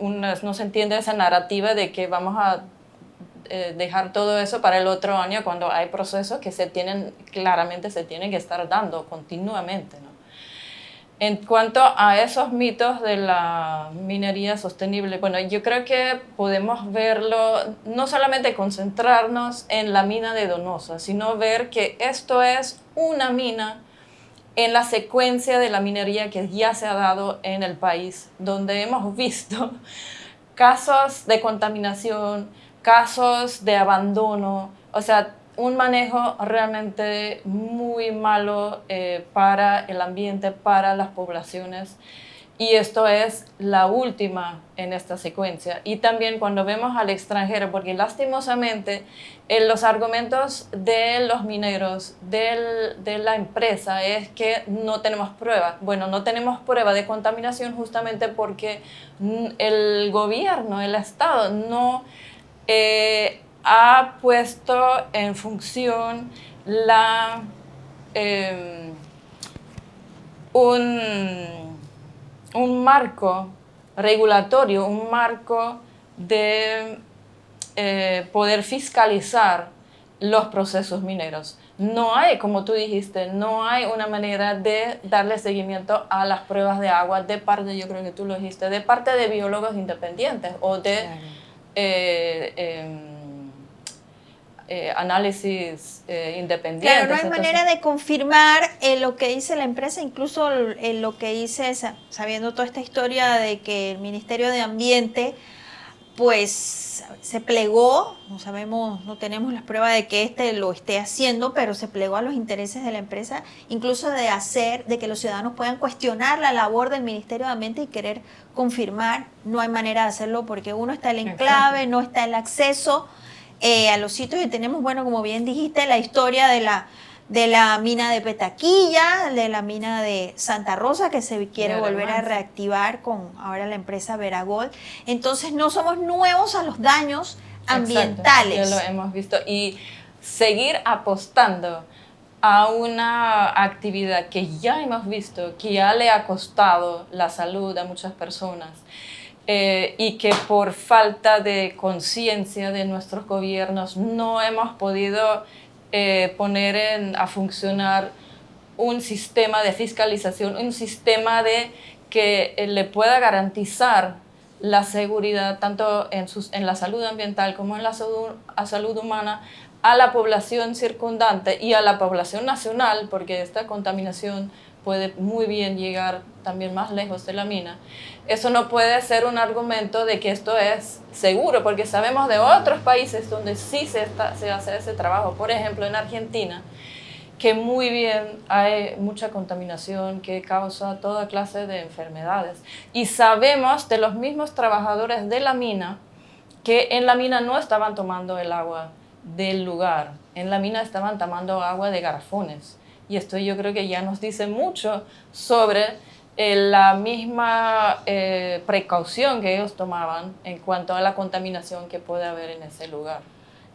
[SPEAKER 4] no se entiende esa narrativa de que vamos a dejar todo eso para el otro año cuando hay procesos que claramente se tienen que estar dando continuamente, ¿no? En cuanto a esos mitos de la minería sostenible, bueno, yo creo que podemos verlo, no solamente concentrarnos en la mina de Donoso, sino ver que esto es una mina en la secuencia de la minería que ya se ha dado en el país, donde hemos visto casos de contaminación, casos de abandono, o sea, un manejo realmente muy malo para el ambiente, para las poblaciones. Y esto es la última en esta secuencia. Y también cuando vemos al extranjero, porque lastimosamente los argumentos de los mineros, de la empresa, es que no tenemos prueba. Bueno, no tenemos prueba de contaminación justamente porque el gobierno, el Estado, no ha puesto en función un marco regulatorio, un marco de poder fiscalizar los procesos mineros. No hay, como tú dijiste, no hay una manera de darle seguimiento a las pruebas de agua de parte, yo creo que tú lo dijiste, de parte de biólogos independientes o de análisis independientes.
[SPEAKER 1] Claro, no hay manera de confirmar lo que dice la empresa, incluso lo que dice, sabiendo toda esta historia de que el Ministerio de Ambiente pues se plegó, no sabemos, no tenemos las pruebas de que lo esté haciendo, pero se plegó a los intereses de la empresa, incluso de que los ciudadanos puedan cuestionar la labor del Ministerio de Ambiente y querer confirmar. No hay manera de hacerlo porque uno está el enclave, no está el acceso a los sitios, y tenemos, bueno, como bien dijiste, la historia de la mina de Petaquilla, de la mina de Santa Rosa, que se quiere volver a reactivar con ahora la empresa Veragold. Entonces no somos nuevos a los daños ambientales.
[SPEAKER 4] Exacto, ya lo hemos visto. Y seguir apostando a una actividad que ya hemos visto, que ya le ha costado la salud a muchas personas, y que por falta de conciencia de nuestros gobiernos no hemos podido poner a funcionar un sistema de fiscalización, un sistema que le pueda garantizar la seguridad tanto en la salud ambiental como en la salud humana a la población circundante y a la población nacional, porque esta contaminación puede muy bien llegar también más lejos de la mina. Eso no puede ser un argumento de que esto es seguro, porque sabemos de otros países donde sí se hace ese trabajo. Por ejemplo, en Argentina, que muy bien hay mucha contaminación que causa toda clase de enfermedades. Y sabemos de los mismos trabajadores de la mina que en la mina no estaban tomando el agua del lugar, en la mina estaban tomando agua de garrafones. Y esto yo creo que ya nos dice mucho sobre la misma precaución que ellos tomaban en cuanto a la contaminación que puede haber en ese lugar.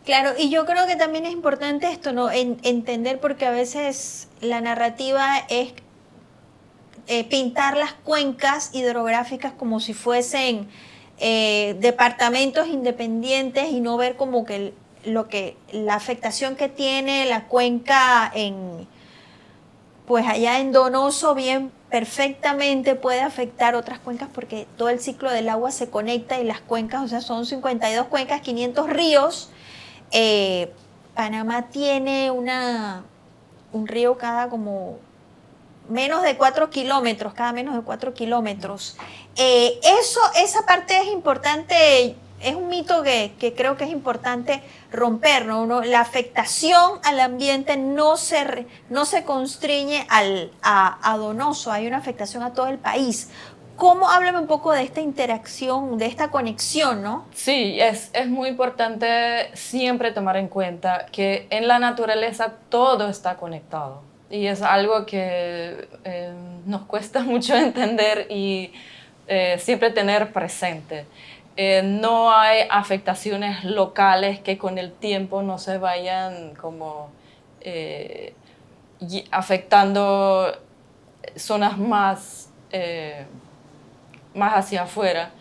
[SPEAKER 1] Claro, y yo creo que también es importante esto, ¿no? Entender, porque a veces la narrativa es pintar las cuencas hidrográficas como si fuesen departamentos independientes y no ver como que la afectación que tiene la cuenca pues allá en Donoso bien perfectamente puede afectar otras cuencas, porque todo el ciclo del agua se conecta y las cuencas, o sea, son 52 cuencas, 500 ríos. Panamá tiene un río cada como menos de 4 kilómetros, cada menos de 4 kilómetros. Esa parte es importante. Es un mito que creo que es importante romper, ¿no? La afectación al ambiente no se constriñe a Donoso, hay una afectación a todo el país. Háblame un poco de esta interacción, de esta conexión, ¿no?
[SPEAKER 4] Sí, es muy importante siempre tomar en cuenta que en la naturaleza todo está conectado. Y es algo que nos cuesta mucho entender y siempre tener presente. no hay afectaciones locales que con el tiempo no se vayan como afectando zonas más hacia afuera,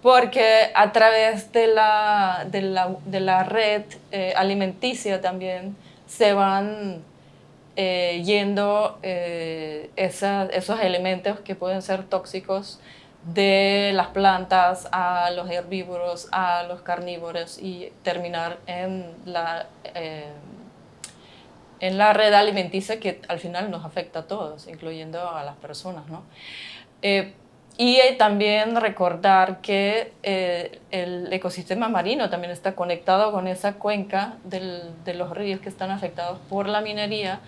[SPEAKER 4] porque a través de la red alimenticia también se van yendo esos elementos que pueden ser tóxicos de las plantas a los herbívoros, a los carnívoros y terminar en la red alimenticia que al final nos afecta a todos, incluyendo a las personas, ¿no? Y también recordar que el ecosistema marino también está conectado con esa cuenca de los ríos que están afectados por la minería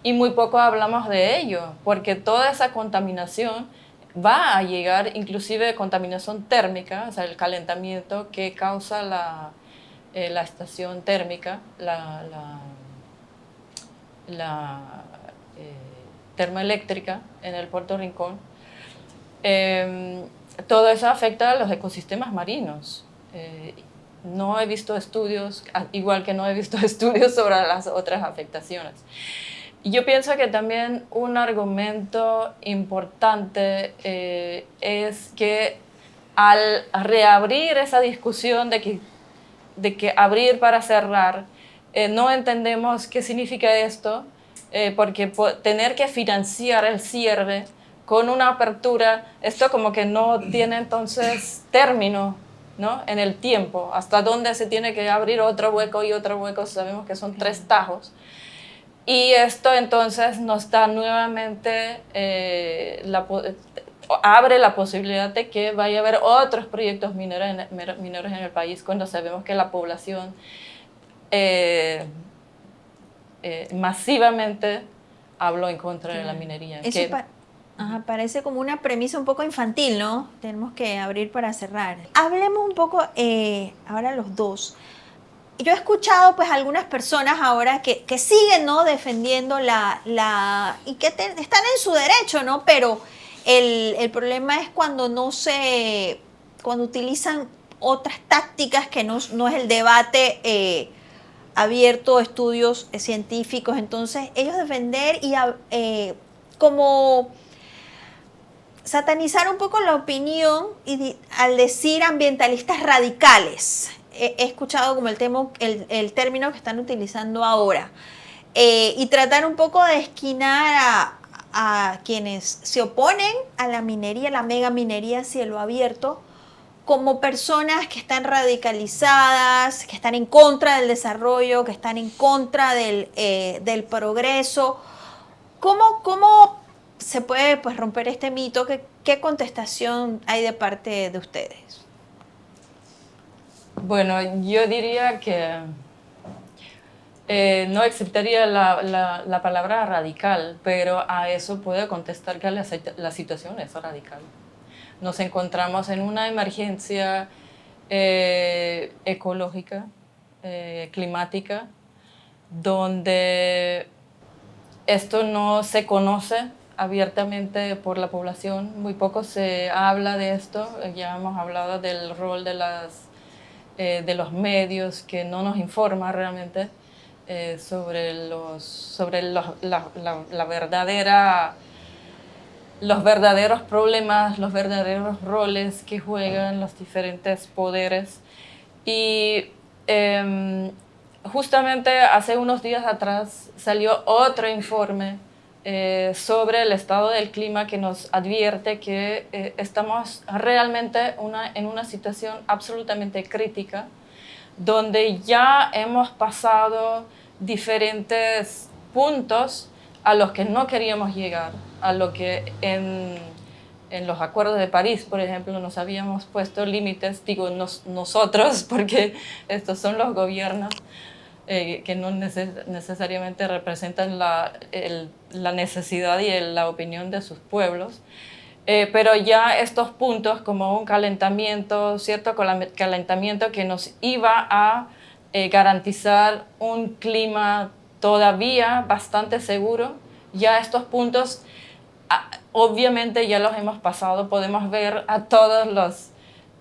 [SPEAKER 4] y muy poco hablamos de ello, porque toda esa contaminación va a llegar, inclusive contaminación térmica, o sea, el calentamiento que causa la estación térmica, la termoeléctrica en el Puerto Rincón. Todo eso afecta a los ecosistemas marinos. No he visto estudios, igual que no he visto estudios sobre las otras afectaciones. Y yo pienso que también un argumento importante es que al reabrir esa discusión de que abrir para cerrar, no entendemos qué significa esto, porque tener que financiar el cierre con una apertura, esto como que no tiene entonces término, ¿no? En el tiempo, hasta dónde se tiene que abrir otro hueco y otro hueco, sabemos que son 3 tajos. Y esto entonces nos da nuevamente, abre la posibilidad de que vaya a haber otros proyectos mineros en el país cuando sabemos que la población masivamente habló en contra de la minería.
[SPEAKER 1] Eso parece como una premisa un poco infantil, ¿no? Tenemos que abrir para cerrar. Hablemos un poco ahora los dos. Yo he escuchado pues algunas personas ahora que siguen, ¿no? Defendiendo y que están en su derecho, ¿no? Pero el problema es cuando cuando utilizan otras tácticas que no es el debate abierto, estudios científicos. Entonces ellos defender y como satanizar un poco la opinión al decir ambientalistas radicales. He escuchado como el término que están utilizando ahora, y tratar un poco de esquinar a quienes se oponen a la minería, la mega minería a cielo abierto, como personas que están radicalizadas, que están en contra del desarrollo, que están en contra del progreso. ¿Cómo se puede pues romper este mito? ¿Qué contestación hay de parte de ustedes?
[SPEAKER 4] Bueno, yo diría que no aceptaría la palabra radical, pero a eso puedo contestar que la situación es radical. Nos encontramos en una emergencia ecológica, climática, donde esto no se conoce abiertamente por la población, muy poco se habla de esto. Ya hemos hablado del rol de los medios que no nos informa realmente sobre los verdaderos problemas, los verdaderos roles que juegan los diferentes poderes. Y justamente hace unos días atrás salió otro informe sobre el estado del clima que nos advierte que estamos realmente en una situación absolutamente crítica, donde ya hemos pasado diferentes puntos a los que no queríamos llegar, a lo que en los acuerdos de París, por ejemplo, nos habíamos puesto límites, digo nosotros, porque estos son los gobiernos, que no necesariamente representan la necesidad y la opinión de sus pueblos, pero ya estos puntos como un calentamiento, cierto calentamiento que nos iba a garantizar un clima todavía bastante seguro, ya estos puntos obviamente ya los hemos pasado. Podemos ver a todos los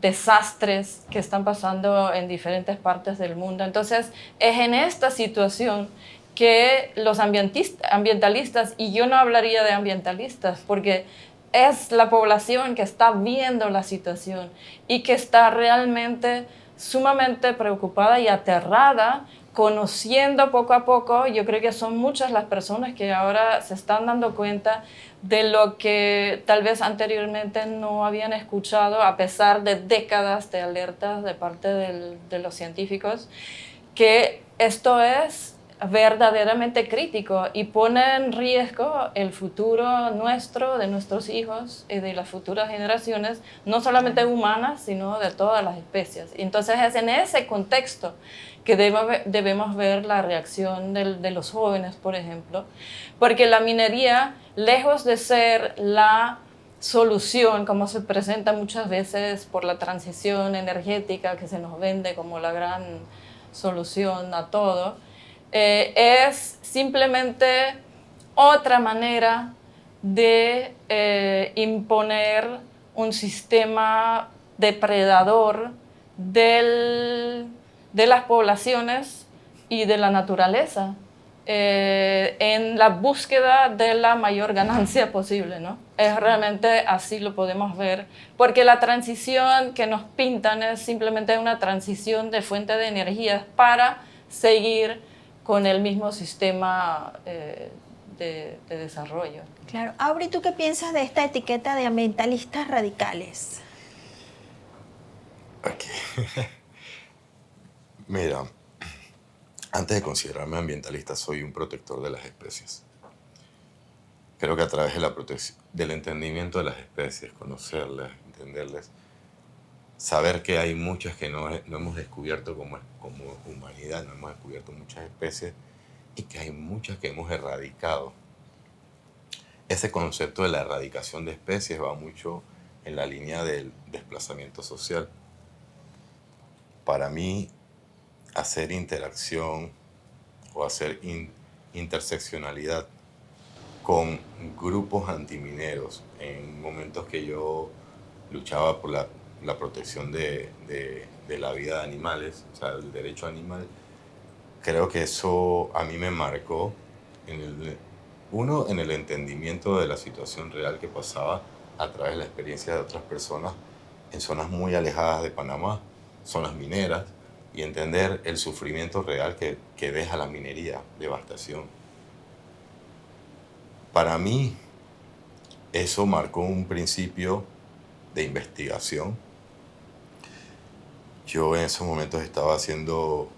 [SPEAKER 4] desastres que están pasando en diferentes partes del mundo. Entonces, es en esta situación que los ambientalistas, y yo no hablaría de ambientalistas, porque es la población que está viendo la situación y que está realmente sumamente preocupada y aterrada, conociendo poco a poco. Yo creo que son muchas las personas que ahora se están dando cuenta de lo que tal vez anteriormente no habían escuchado, a pesar de décadas de alertas de parte de los científicos, que esto es verdaderamente crítico y pone en riesgo el futuro nuestro, de nuestros hijos y de las futuras generaciones, no solamente humanas, sino de todas las especies. Entonces es en ese contexto que debemos ver la reacción de los jóvenes, por ejemplo, porque la minería, lejos de ser la solución, como se presenta muchas veces por la transición energética que se nos vende como la gran solución a todo, es simplemente otra manera de imponer un sistema depredador de las poblaciones y de la naturaleza, en la búsqueda de la mayor ganancia posible, ¿no? Es realmente así lo podemos ver, porque la transición que nos pintan es simplemente una transición de fuente de energía para seguir con el mismo sistema de desarrollo.
[SPEAKER 1] Claro. Aubrey, ¿tú qué piensas de esta etiqueta de ambientalistas radicales?
[SPEAKER 3] Ok. Mira, antes de considerarme ambientalista, soy un protector de las especies. Creo que a través de la del entendimiento de las especies, conocerlas, entenderlas, saber que hay muchas que no hemos descubierto como humanidad, no hemos descubierto muchas especies y que hay muchas que hemos erradicado. Ese concepto de la erradicación de especies va mucho en la línea del desplazamiento social. Para mí, hacer interacción o hacer interseccionalidad con grupos antimineros en momentos que yo luchaba por la protección de la vida de animales, o sea, el derecho animal, creo que eso a mí me marcó en el entendimiento de la situación real que pasaba a través de la experiencia de otras personas en zonas muy alejadas de Panamá, zonas mineras, y entender el sufrimiento real que deja la minería, devastación. Para mí, eso marcó un principio de investigación. Yo en esos momentos estaba haciendo,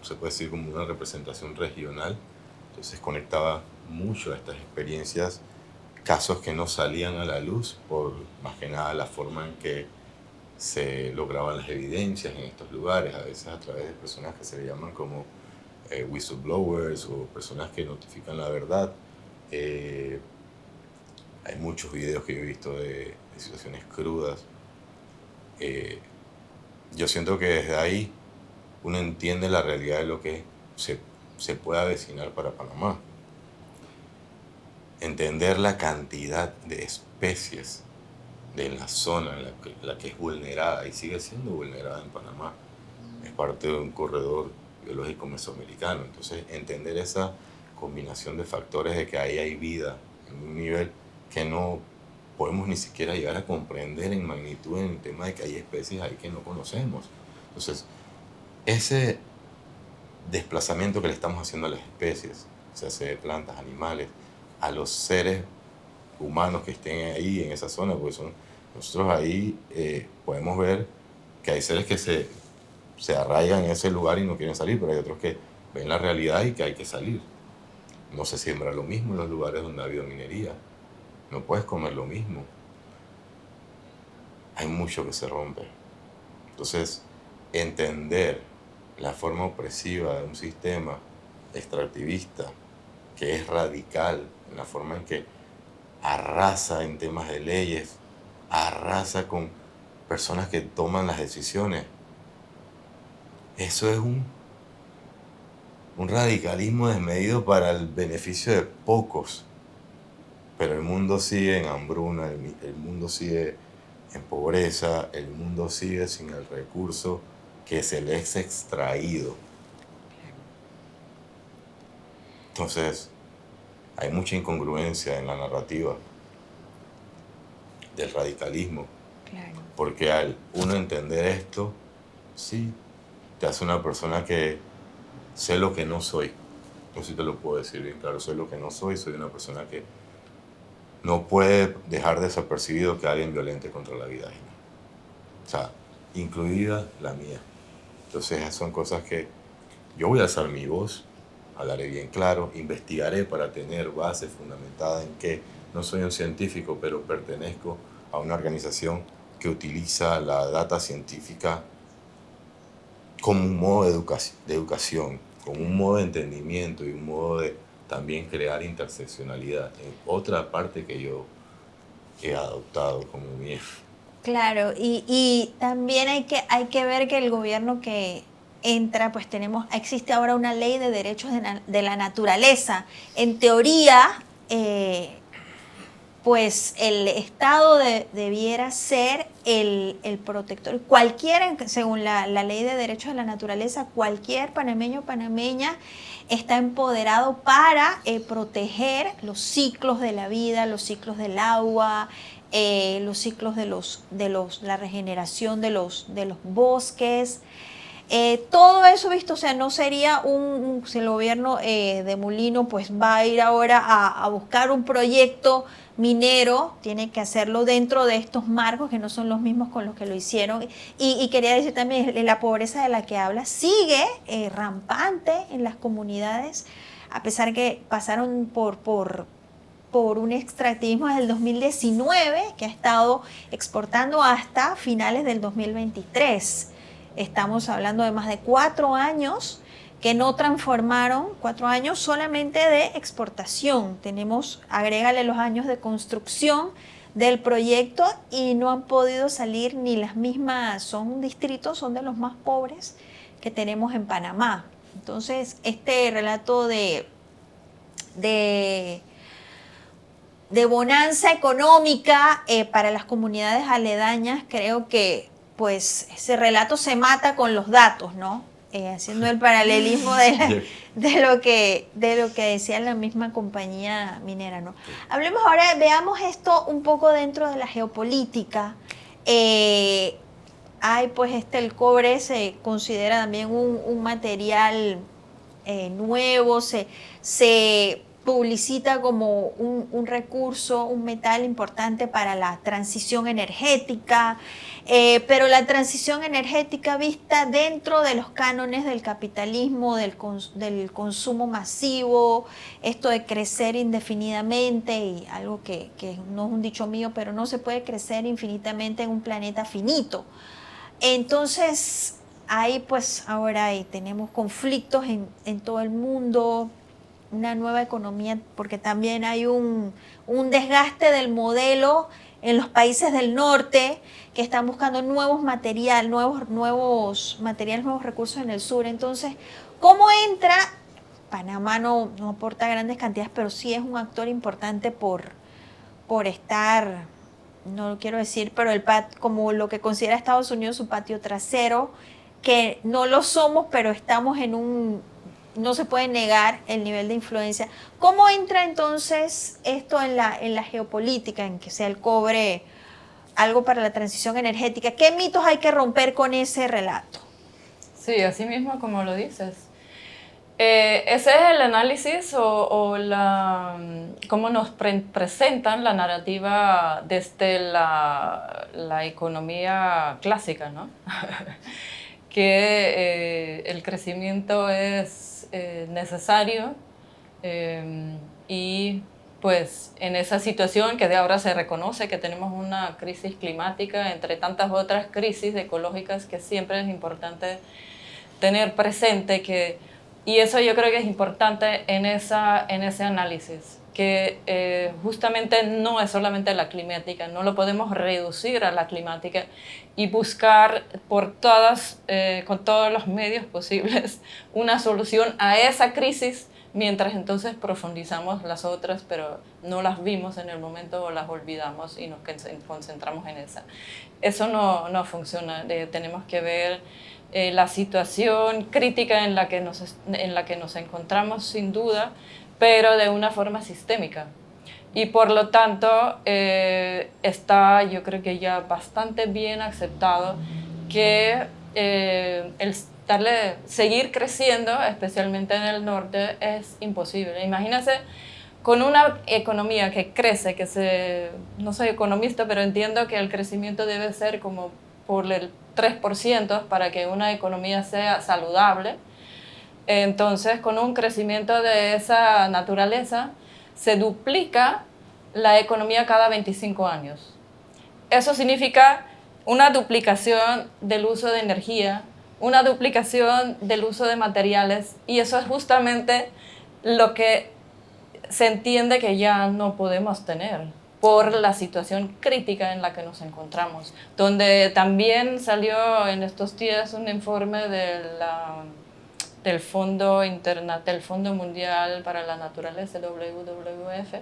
[SPEAKER 3] se puede decir, como una representación regional, entonces conectaba mucho a estas experiencias, casos que no salían a la luz por más que nada la forma en que se lograban las evidencias en estos lugares, a veces a través de personas que se le llaman como whistleblowers o personas que notifican la verdad. Hay muchos videos que yo he visto de situaciones crudas. Yo siento que desde ahí uno entiende la realidad de lo que se puede avecinar para Panamá. Entender la cantidad de especies de la zona en la que es vulnerada y sigue siendo vulnerada en Panamá. Es parte de un corredor biológico mesoamericano. Entonces, entender esa combinación de factores de que ahí hay vida en un nivel que no podemos ni siquiera llegar a comprender en magnitud, en el tema de que hay especies ahí que no conocemos. Entonces, ese desplazamiento que le estamos haciendo a las especies, se hace de plantas, animales, a los seres humanos que estén ahí en esa zona, porque nosotros ahí podemos ver que hay seres que se arraigan en ese lugar y no quieren salir, pero hay otros que ven la realidad y que hay que salir. No se siembra lo mismo en los lugares donde ha habido minería. No puedes comer lo mismo. Hay mucho que se rompe. Entonces, entender la forma opresiva de un sistema extractivista que es radical en la forma en que arrasa en temas de leyes, arrasa con personas que toman las decisiones. Eso es un radicalismo desmedido para el beneficio de pocos. Pero el mundo sigue en hambruna, el mundo sigue en pobreza, el mundo sigue sin el recurso que se le es extraído. Entonces, hay mucha incongruencia en la narrativa del radicalismo,
[SPEAKER 1] Claro.
[SPEAKER 3] porque al uno entender esto, sí, te hace una persona que sé lo que no soy. Yo sí te lo puedo decir bien claro, soy lo que no soy, soy una persona que no puede dejar desapercibido que alguien violente contra la vida ajena. O sea, incluida la mía. Entonces esas son cosas que yo voy a alzar mi voz, hablaré bien claro, investigaré para tener base fundamentada en que no soy un científico, pero pertenezco a una organización que utiliza la data científica como un modo de educación, como un modo de entendimiento y un modo de también crear interseccionalidad. En otra parte que yo he adoptado como mía.
[SPEAKER 1] Claro, y también hay que ver que el gobierno que entra, pues existe ahora una ley de derechos de la naturaleza. En teoría, pues el Estado debiera ser el protector. Cualquiera, según la ley de derechos de la naturaleza, cualquier panameño o panameña está empoderado para proteger los ciclos de la vida, los ciclos del agua, los ciclos la regeneración de los bosques. Todo eso, visto, o sea, no sería si el gobierno de Molino pues va a ir ahora a buscar un proyecto minero, tiene que hacerlo dentro de estos marcos que no son los mismos con los que lo hicieron. Y quería decir también, la pobreza de la que habla sigue rampante en las comunidades, a pesar que pasaron por un extractivismo desde el 2019 que ha estado exportando hasta finales del 2023. Estamos hablando de más de 4 años que no transformaron, 4 años solamente de exportación. Agrégale los años de construcción del proyecto y no han podido salir ni las mismas, son de los más pobres que tenemos en Panamá. Entonces, este relato de bonanza económica para las comunidades aledañas, creo que pues ese relato se mata con los datos, ¿no? Haciendo el paralelismo de lo que decía la misma compañía minera, ¿no? Hablemos ahora, veamos esto un poco dentro de la geopolítica. El cobre se considera también un material nuevo, se publicita como un recurso, un metal importante para la transición energética, pero la transición energética vista dentro de los cánones del capitalismo, del consumo masivo, esto de crecer indefinidamente, y algo que no es un dicho mío, pero no se puede crecer infinitamente en un planeta finito. Entonces, ahí pues ahora tenemos conflictos en todo el mundo, una nueva economía, porque también hay un desgaste del modelo en los países del norte que están buscando nuevos materiales, nuevos recursos en el sur. Entonces, ¿cómo entra? Panamá no aporta grandes cantidades, pero sí es un actor importante por estar, no lo quiero decir, pero como lo que considera Estados Unidos su patio trasero, que no lo somos, pero estamos no se puede negar el nivel de influencia. ¿Cómo entra entonces esto en la geopolítica, en que sea el cobre algo para la transición energética? ¿Qué mitos hay que romper con ese relato?
[SPEAKER 4] Sí, así mismo como lo dices. Ese es el análisis cómo nos presentan la narrativa desde la economía clásica, ¿no? Que el crecimiento es necesario y pues en esa situación que de ahora se reconoce que tenemos una crisis climática entre tantas otras crisis ecológicas que siempre es importante tener presente y eso yo creo que es importante en ese análisis, que justamente no es solamente la climática, no lo podemos reducir a la climática y buscar con todos los medios posibles una solución a esa crisis mientras entonces profundizamos las otras, pero no las vimos en el momento o las olvidamos y nos concentramos en esa. Eso no funciona. Tenemos que ver la situación crítica en la que nos encontramos, sin duda, pero de una forma sistémica. Y por lo tanto, está, yo creo que ya bastante bien aceptado que seguir creciendo, especialmente en el norte, es imposible. Imagínense con una economía que crece, no soy economista, pero entiendo que el crecimiento debe ser como por el 3% para que una economía sea saludable. Entonces, con un crecimiento de esa naturaleza, se duplica la economía cada 25 años. Eso significa una duplicación del uso de energía, una duplicación del uso de materiales, y eso es justamente lo que se entiende que ya no podemos tener por la situación crítica en la que nos encontramos, donde también salió en estos días un informe del Fondo Mundial para la Naturaleza, WWF,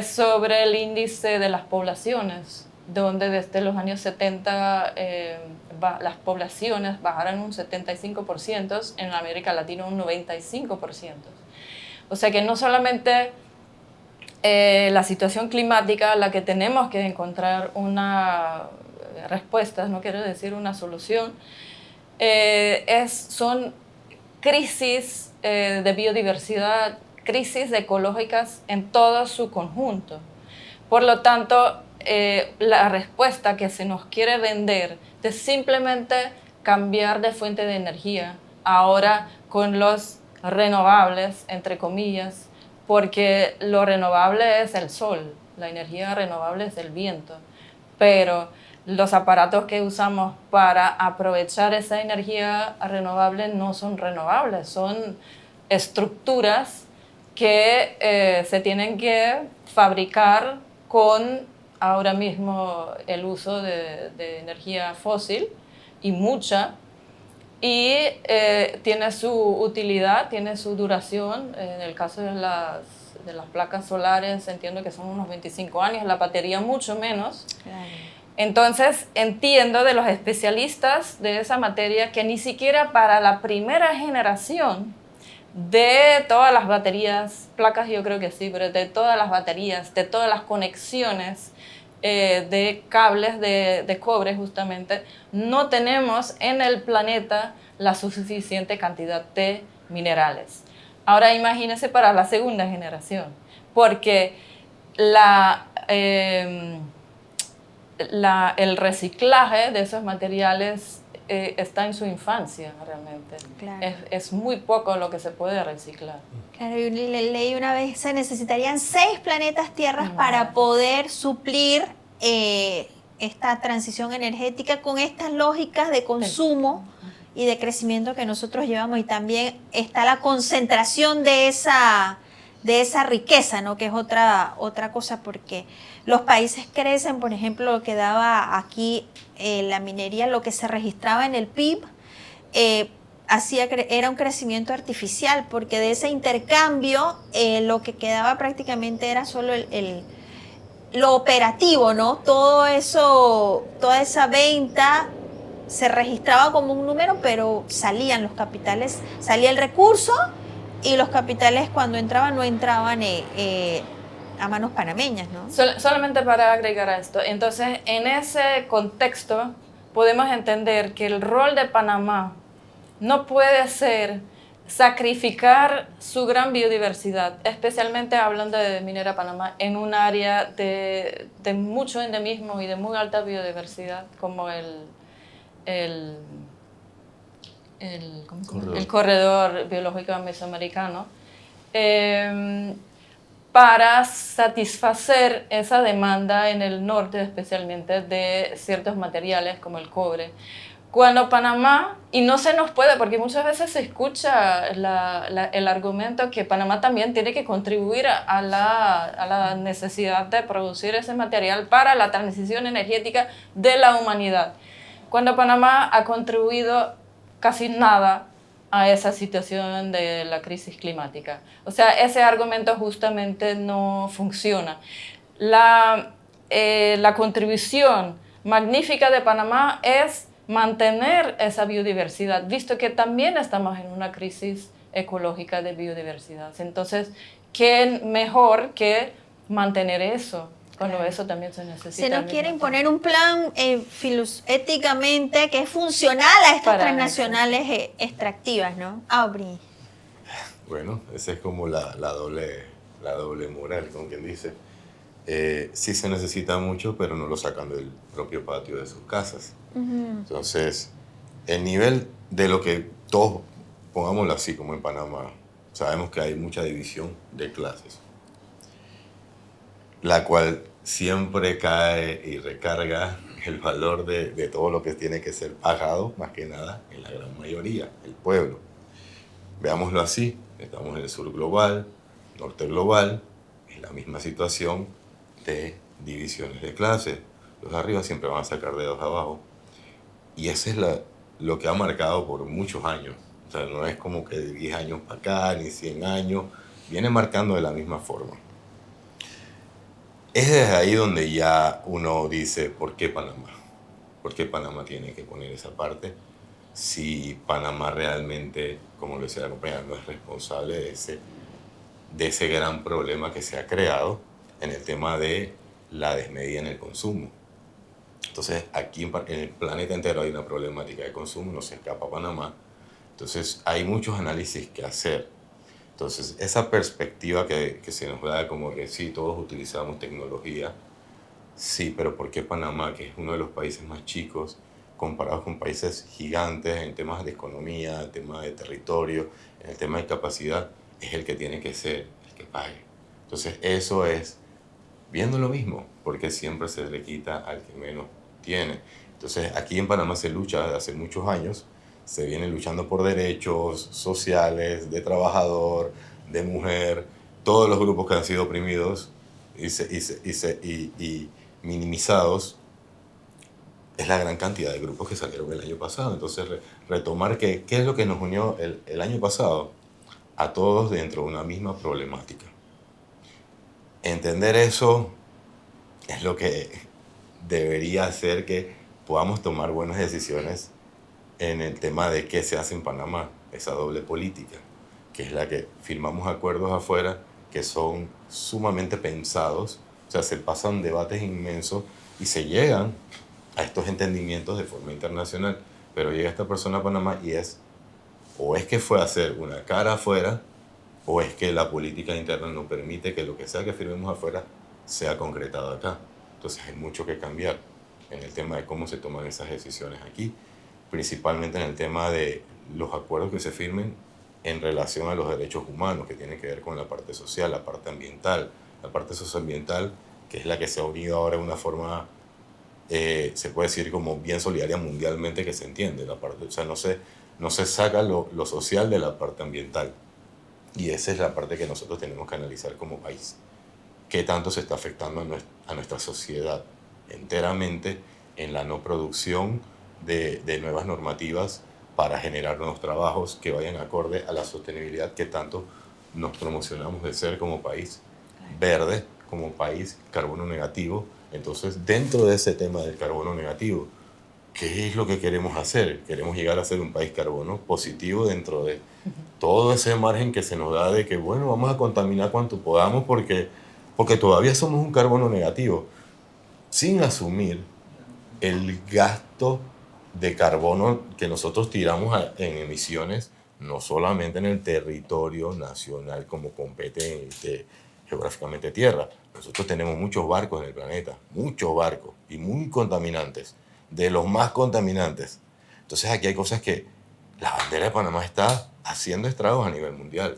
[SPEAKER 4] sobre el índice de las poblaciones, donde desde los años 70 las poblaciones bajaron un 75%, en América Latina un 95%. O sea que no solamente la situación climática la que tenemos que encontrar una respuesta, no quiero decir una solución, son crisis de biodiversidad, crisis ecológicas en todo su conjunto. Por lo tanto, la respuesta que se nos quiere vender de simplemente cambiar de fuente de energía, ahora con los renovables, entre comillas, porque lo renovable es el sol, la energía renovable es el viento, pero los aparatos que usamos para aprovechar esa energía renovable no son renovables, son estructuras que se tienen que fabricar con ahora mismo el uso de energía fósil, y mucha, y tiene su utilidad, tiene su duración. En el caso de las placas solares entiendo que son unos 25 años, la batería mucho menos.
[SPEAKER 1] Claro.
[SPEAKER 4] Entonces entiendo de los especialistas de esa materia que ni siquiera para la primera generación de todas las baterías, placas yo creo que sí, pero de todas las baterías, de todas las conexiones de cables de cobre justamente, no tenemos en el planeta la suficiente cantidad de minerales. Ahora imagínense para la segunda generación, porque el reciclaje de esos materiales está en su infancia realmente.
[SPEAKER 1] Claro.
[SPEAKER 4] Es muy poco lo que se puede reciclar.
[SPEAKER 1] Claro, yo leí una vez, se necesitarían 6 planetas Tierras para poder suplir esta transición energética con estas lógicas de consumo y de crecimiento que nosotros llevamos, y también está la concentración de esa riqueza, ¿no? Que es otra cosa, porque los países crecen, por ejemplo, lo que daba aquí la minería, lo que se registraba en el PIB, era un crecimiento artificial, porque de ese intercambio lo que quedaba prácticamente era solo lo operativo, ¿no? Todo eso, toda esa venta se registraba como un número, pero salían los capitales, salía el recurso, y los capitales cuando entraban no entraban a manos panameñas, ¿no?
[SPEAKER 4] Solamente para agregar a esto, entonces en ese contexto podemos entender que el rol de Panamá no puede ser sacrificar su gran biodiversidad, especialmente hablando de Minera Panamá, en un área de mucho endemismo y de muy alta biodiversidad como el corredor biológico mesoamericano, para satisfacer esa demanda en el norte, especialmente de ciertos materiales como el cobre. Cuando Panamá, y no se nos puede, porque muchas veces se escucha el argumento que Panamá también tiene que contribuir a la necesidad de producir ese material para la transición energética de la humanidad. Cuando Panamá ha contribuido casi nada a esa situación de la crisis climática. O sea, ese argumento justamente no funciona. La contribución magnífica de Panamá es mantener esa biodiversidad, visto que también estamos en una crisis ecológica de biodiversidad. Entonces, ¿qué mejor que mantener eso? Cuando eso también se necesita.
[SPEAKER 1] Se nos quiere imponer un plan éticamente que es funcional a estas transnacionales extractivas, ¿no? Aubrey.
[SPEAKER 3] Bueno, esa es como la doble moral, como quien dice. Sí se necesita mucho, pero no lo sacan del propio patio de sus casas. Entonces, el nivel de lo que todos, pongámoslo así como en Panamá, sabemos que hay mucha división de clases, la cual siempre cae y recarga el valor de todo lo que tiene que ser pagado, más que nada, en la gran mayoría, el pueblo. Veámoslo así, estamos en el sur global, norte global, en la misma situación de divisiones de clases. Los de arriba siempre van a sacar de los de abajo. Y eso es lo que ha marcado por muchos años. O sea, no es como que de 10 años para acá, ni 100 años. Viene marcando de la misma forma. Es desde ahí donde ya uno dice, ¿por qué Panamá? ¿Por qué Panamá tiene que poner esa parte? Si Panamá realmente, como lo decía la compañera, no es responsable de ese gran problema que se ha creado en el tema de la desmedida en el consumo. Entonces, aquí en el planeta entero hay una problemática de consumo, no se escapa a Panamá. Entonces, hay muchos análisis que hacer. Entonces, esa perspectiva que se nos da como que sí, todos utilizamos tecnología, sí, pero ¿por qué Panamá, que es uno de los países más chicos, comparados con países gigantes en temas de economía, en temas de territorio, en el tema de capacidad, es el que tiene que ser el que pague? Entonces, eso es viendo lo mismo, porque siempre se le quita al que menos tiene. Entonces, aquí en Panamá se lucha desde hace muchos años, se viene luchando por derechos sociales, de trabajador, de mujer, todos los grupos que han sido oprimidos y minimizados. Es la gran cantidad de grupos que salieron el año pasado. Entonces, retomar qué es lo que nos unió el año pasado a todos dentro de una misma problemática. Entender eso es lo que debería hacer que podamos tomar buenas decisiones en el tema de qué se hace en Panamá, esa doble política, que es la que firmamos acuerdos afuera que son sumamente pensados, o sea, se pasan debates inmensos y se llegan a estos entendimientos de forma internacional, pero llega esta persona a Panamá y o es que fue a hacer una cara afuera, o es que la política interna no permite que lo que sea que firmemos afuera sea concretado acá. Entonces hay mucho que cambiar en el tema de cómo se toman esas decisiones aquí, principalmente en el tema de los acuerdos que se firmen en relación a los derechos humanos, que tienen que ver con la parte social, la parte ambiental. La parte socioambiental, que es la que se ha unido ahora de una forma, se puede decir como bien solidaria mundialmente, que se entiende. La parte, o sea, no se saca lo social de la parte ambiental. Y esa es la parte que nosotros tenemos que analizar como país. ¿Qué tanto se está afectando a nuestra sociedad enteramente en la no producción de nuevas normativas para generar nuevos trabajos que vayan acorde a la sostenibilidad que tanto nos promocionamos de ser como país verde, como país carbono negativo? Entonces, dentro de ese tema del carbono negativo, ¿qué es lo que queremos hacer? Queremos llegar a ser un país carbono positivo dentro de todo ese margen que se nos da de que, bueno, vamos a contaminar cuanto podamos porque todavía somos un carbono negativo, sin asumir el gasto de carbono que nosotros tiramos en emisiones, no solamente en el territorio nacional como compete geográficamente Tierra. Nosotros tenemos muchos barcos en el planeta, muchos barcos, y muy contaminantes, de los más contaminantes. Entonces aquí hay cosas que la bandera de Panamá está haciendo estragos a nivel mundial.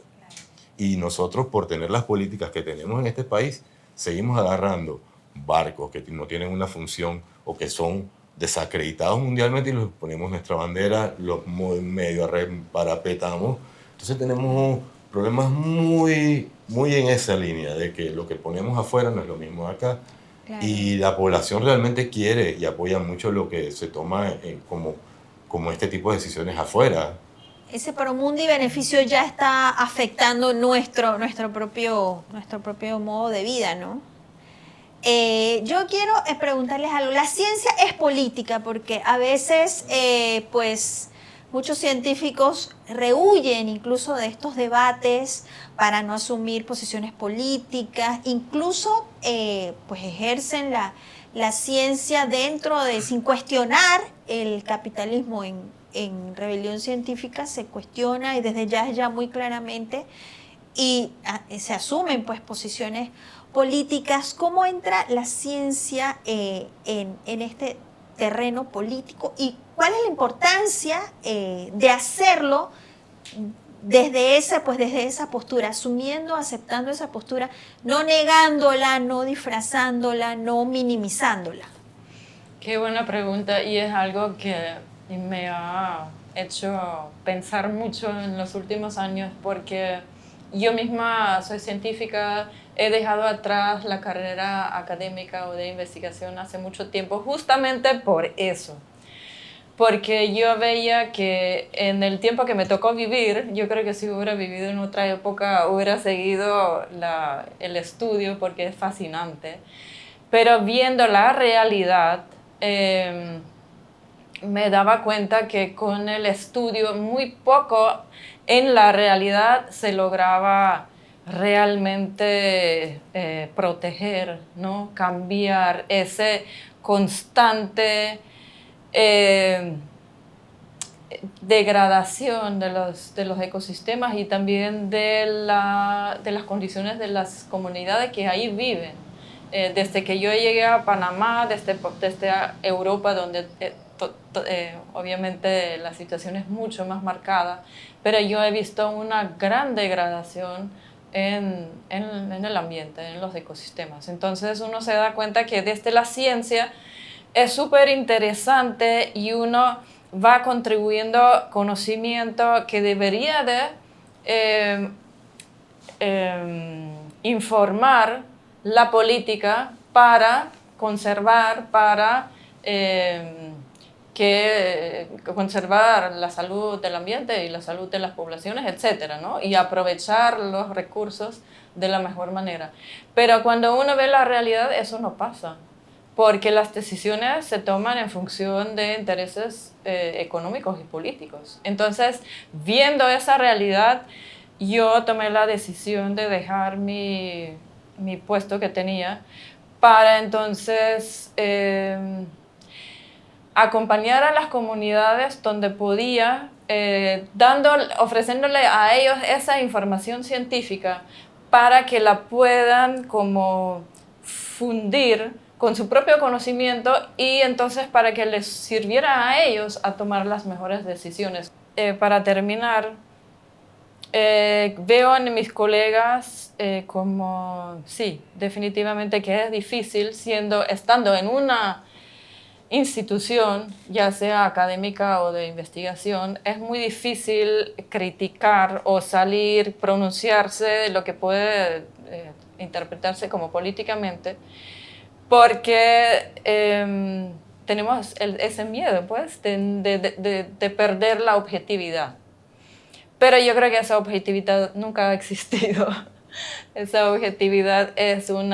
[SPEAKER 3] Y nosotros, por tener las políticas que tenemos en este país, seguimos agarrando barcos que no tienen una función o que son desacreditados mundialmente y los ponemos nuestra bandera, los medio parapetamos. Entonces tenemos problemas muy, muy en esa línea de que lo que ponemos afuera no es lo mismo acá. Claro. Y la población realmente quiere y apoya mucho lo que se toma como este tipo de decisiones afuera,
[SPEAKER 1] ese promundo y beneficio ya está afectando nuestro propio modo de vida, ¿no? Yo quiero preguntarles algo. La ciencia es política porque a veces, pues, muchos científicos rehuyen incluso de estos debates para no asumir posiciones políticas, incluso, pues, ejercen la ciencia sin cuestionar el capitalismo en Rebelión Científica se cuestiona y desde ya muy claramente y se asumen pues posiciones políticas. ¿Cómo entra la ciencia en este terreno político y cuál es la importancia de hacerlo desde esa postura, asumiendo, aceptando esa postura, no negándola, no disfrazándola, no minimizándola?
[SPEAKER 4] Qué buena pregunta y es algo que me ha hecho pensar mucho en los últimos años porque yo misma soy científica, he dejado atrás la carrera académica o de investigación hace mucho tiempo justamente por eso. Porque yo veía que en el tiempo que me tocó vivir, yo creo que si hubiera vivido en otra época hubiera seguido el estudio porque es fascinante, pero viendo la realidad me daba cuenta que con el estudio muy poco en la realidad se lograba realmente proteger, ¿no? Cambiar ese constante degradación de los ecosistemas y también de las condiciones de las comunidades que ahí viven. Desde que yo llegué a Panamá, desde Europa, donde obviamente la situación es mucho más marcada, pero yo he visto una gran degradación en el ambiente, en los ecosistemas. Entonces uno se da cuenta que desde la ciencia es súper interesante y uno va contribuyendo conocimiento que debería de informar la política para conservar, para conservar la salud del ambiente y la salud de las poblaciones, etcétera, ¿no? Y aprovechar los recursos de la mejor manera. Pero cuando uno ve la realidad, eso no pasa, porque las decisiones se toman en función de intereses económicos y políticos. Entonces, viendo esa realidad, yo tomé la decisión de dejar mi puesto que tenía para entonces acompañar a las comunidades donde podía, ofreciéndole a ellos esa información científica para que la puedan como fundir con su propio conocimiento y entonces para que les sirviera a ellos a tomar las mejores decisiones. Para terminar, veo en mis colegas como, sí, definitivamente que es difícil estando en una institución, ya sea académica o de investigación, es muy difícil criticar o pronunciarse de lo que puede interpretarse como políticamente, porque tenemos ese miedo, pues, de perder la objetividad. Pero yo creo que esa objetividad nunca ha existido. Esa objetividad es un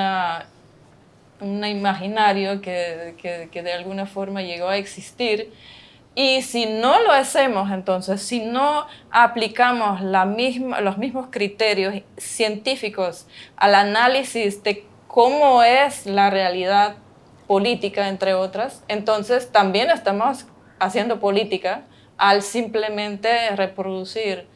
[SPEAKER 4] imaginario que de alguna forma llegó a existir. Y si no lo hacemos, entonces, si no aplicamos los mismos criterios científicos al análisis de cómo es la realidad política, entre otras, entonces también estamos haciendo política al simplemente reproducir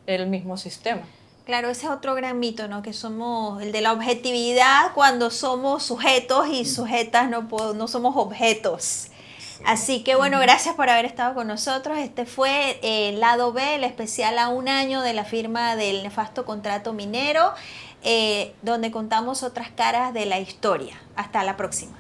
[SPEAKER 4] el mismo sistema.
[SPEAKER 1] Claro, ese es otro gran mito, ¿no? Que somos el de la objetividad cuando somos sujetos y sujetas, no somos objetos. Así que bueno, gracias por haber estado con nosotros. Este fue el lado B, el especial a un año de la firma del nefasto contrato minero, donde contamos otras caras de la historia. Hasta la próxima.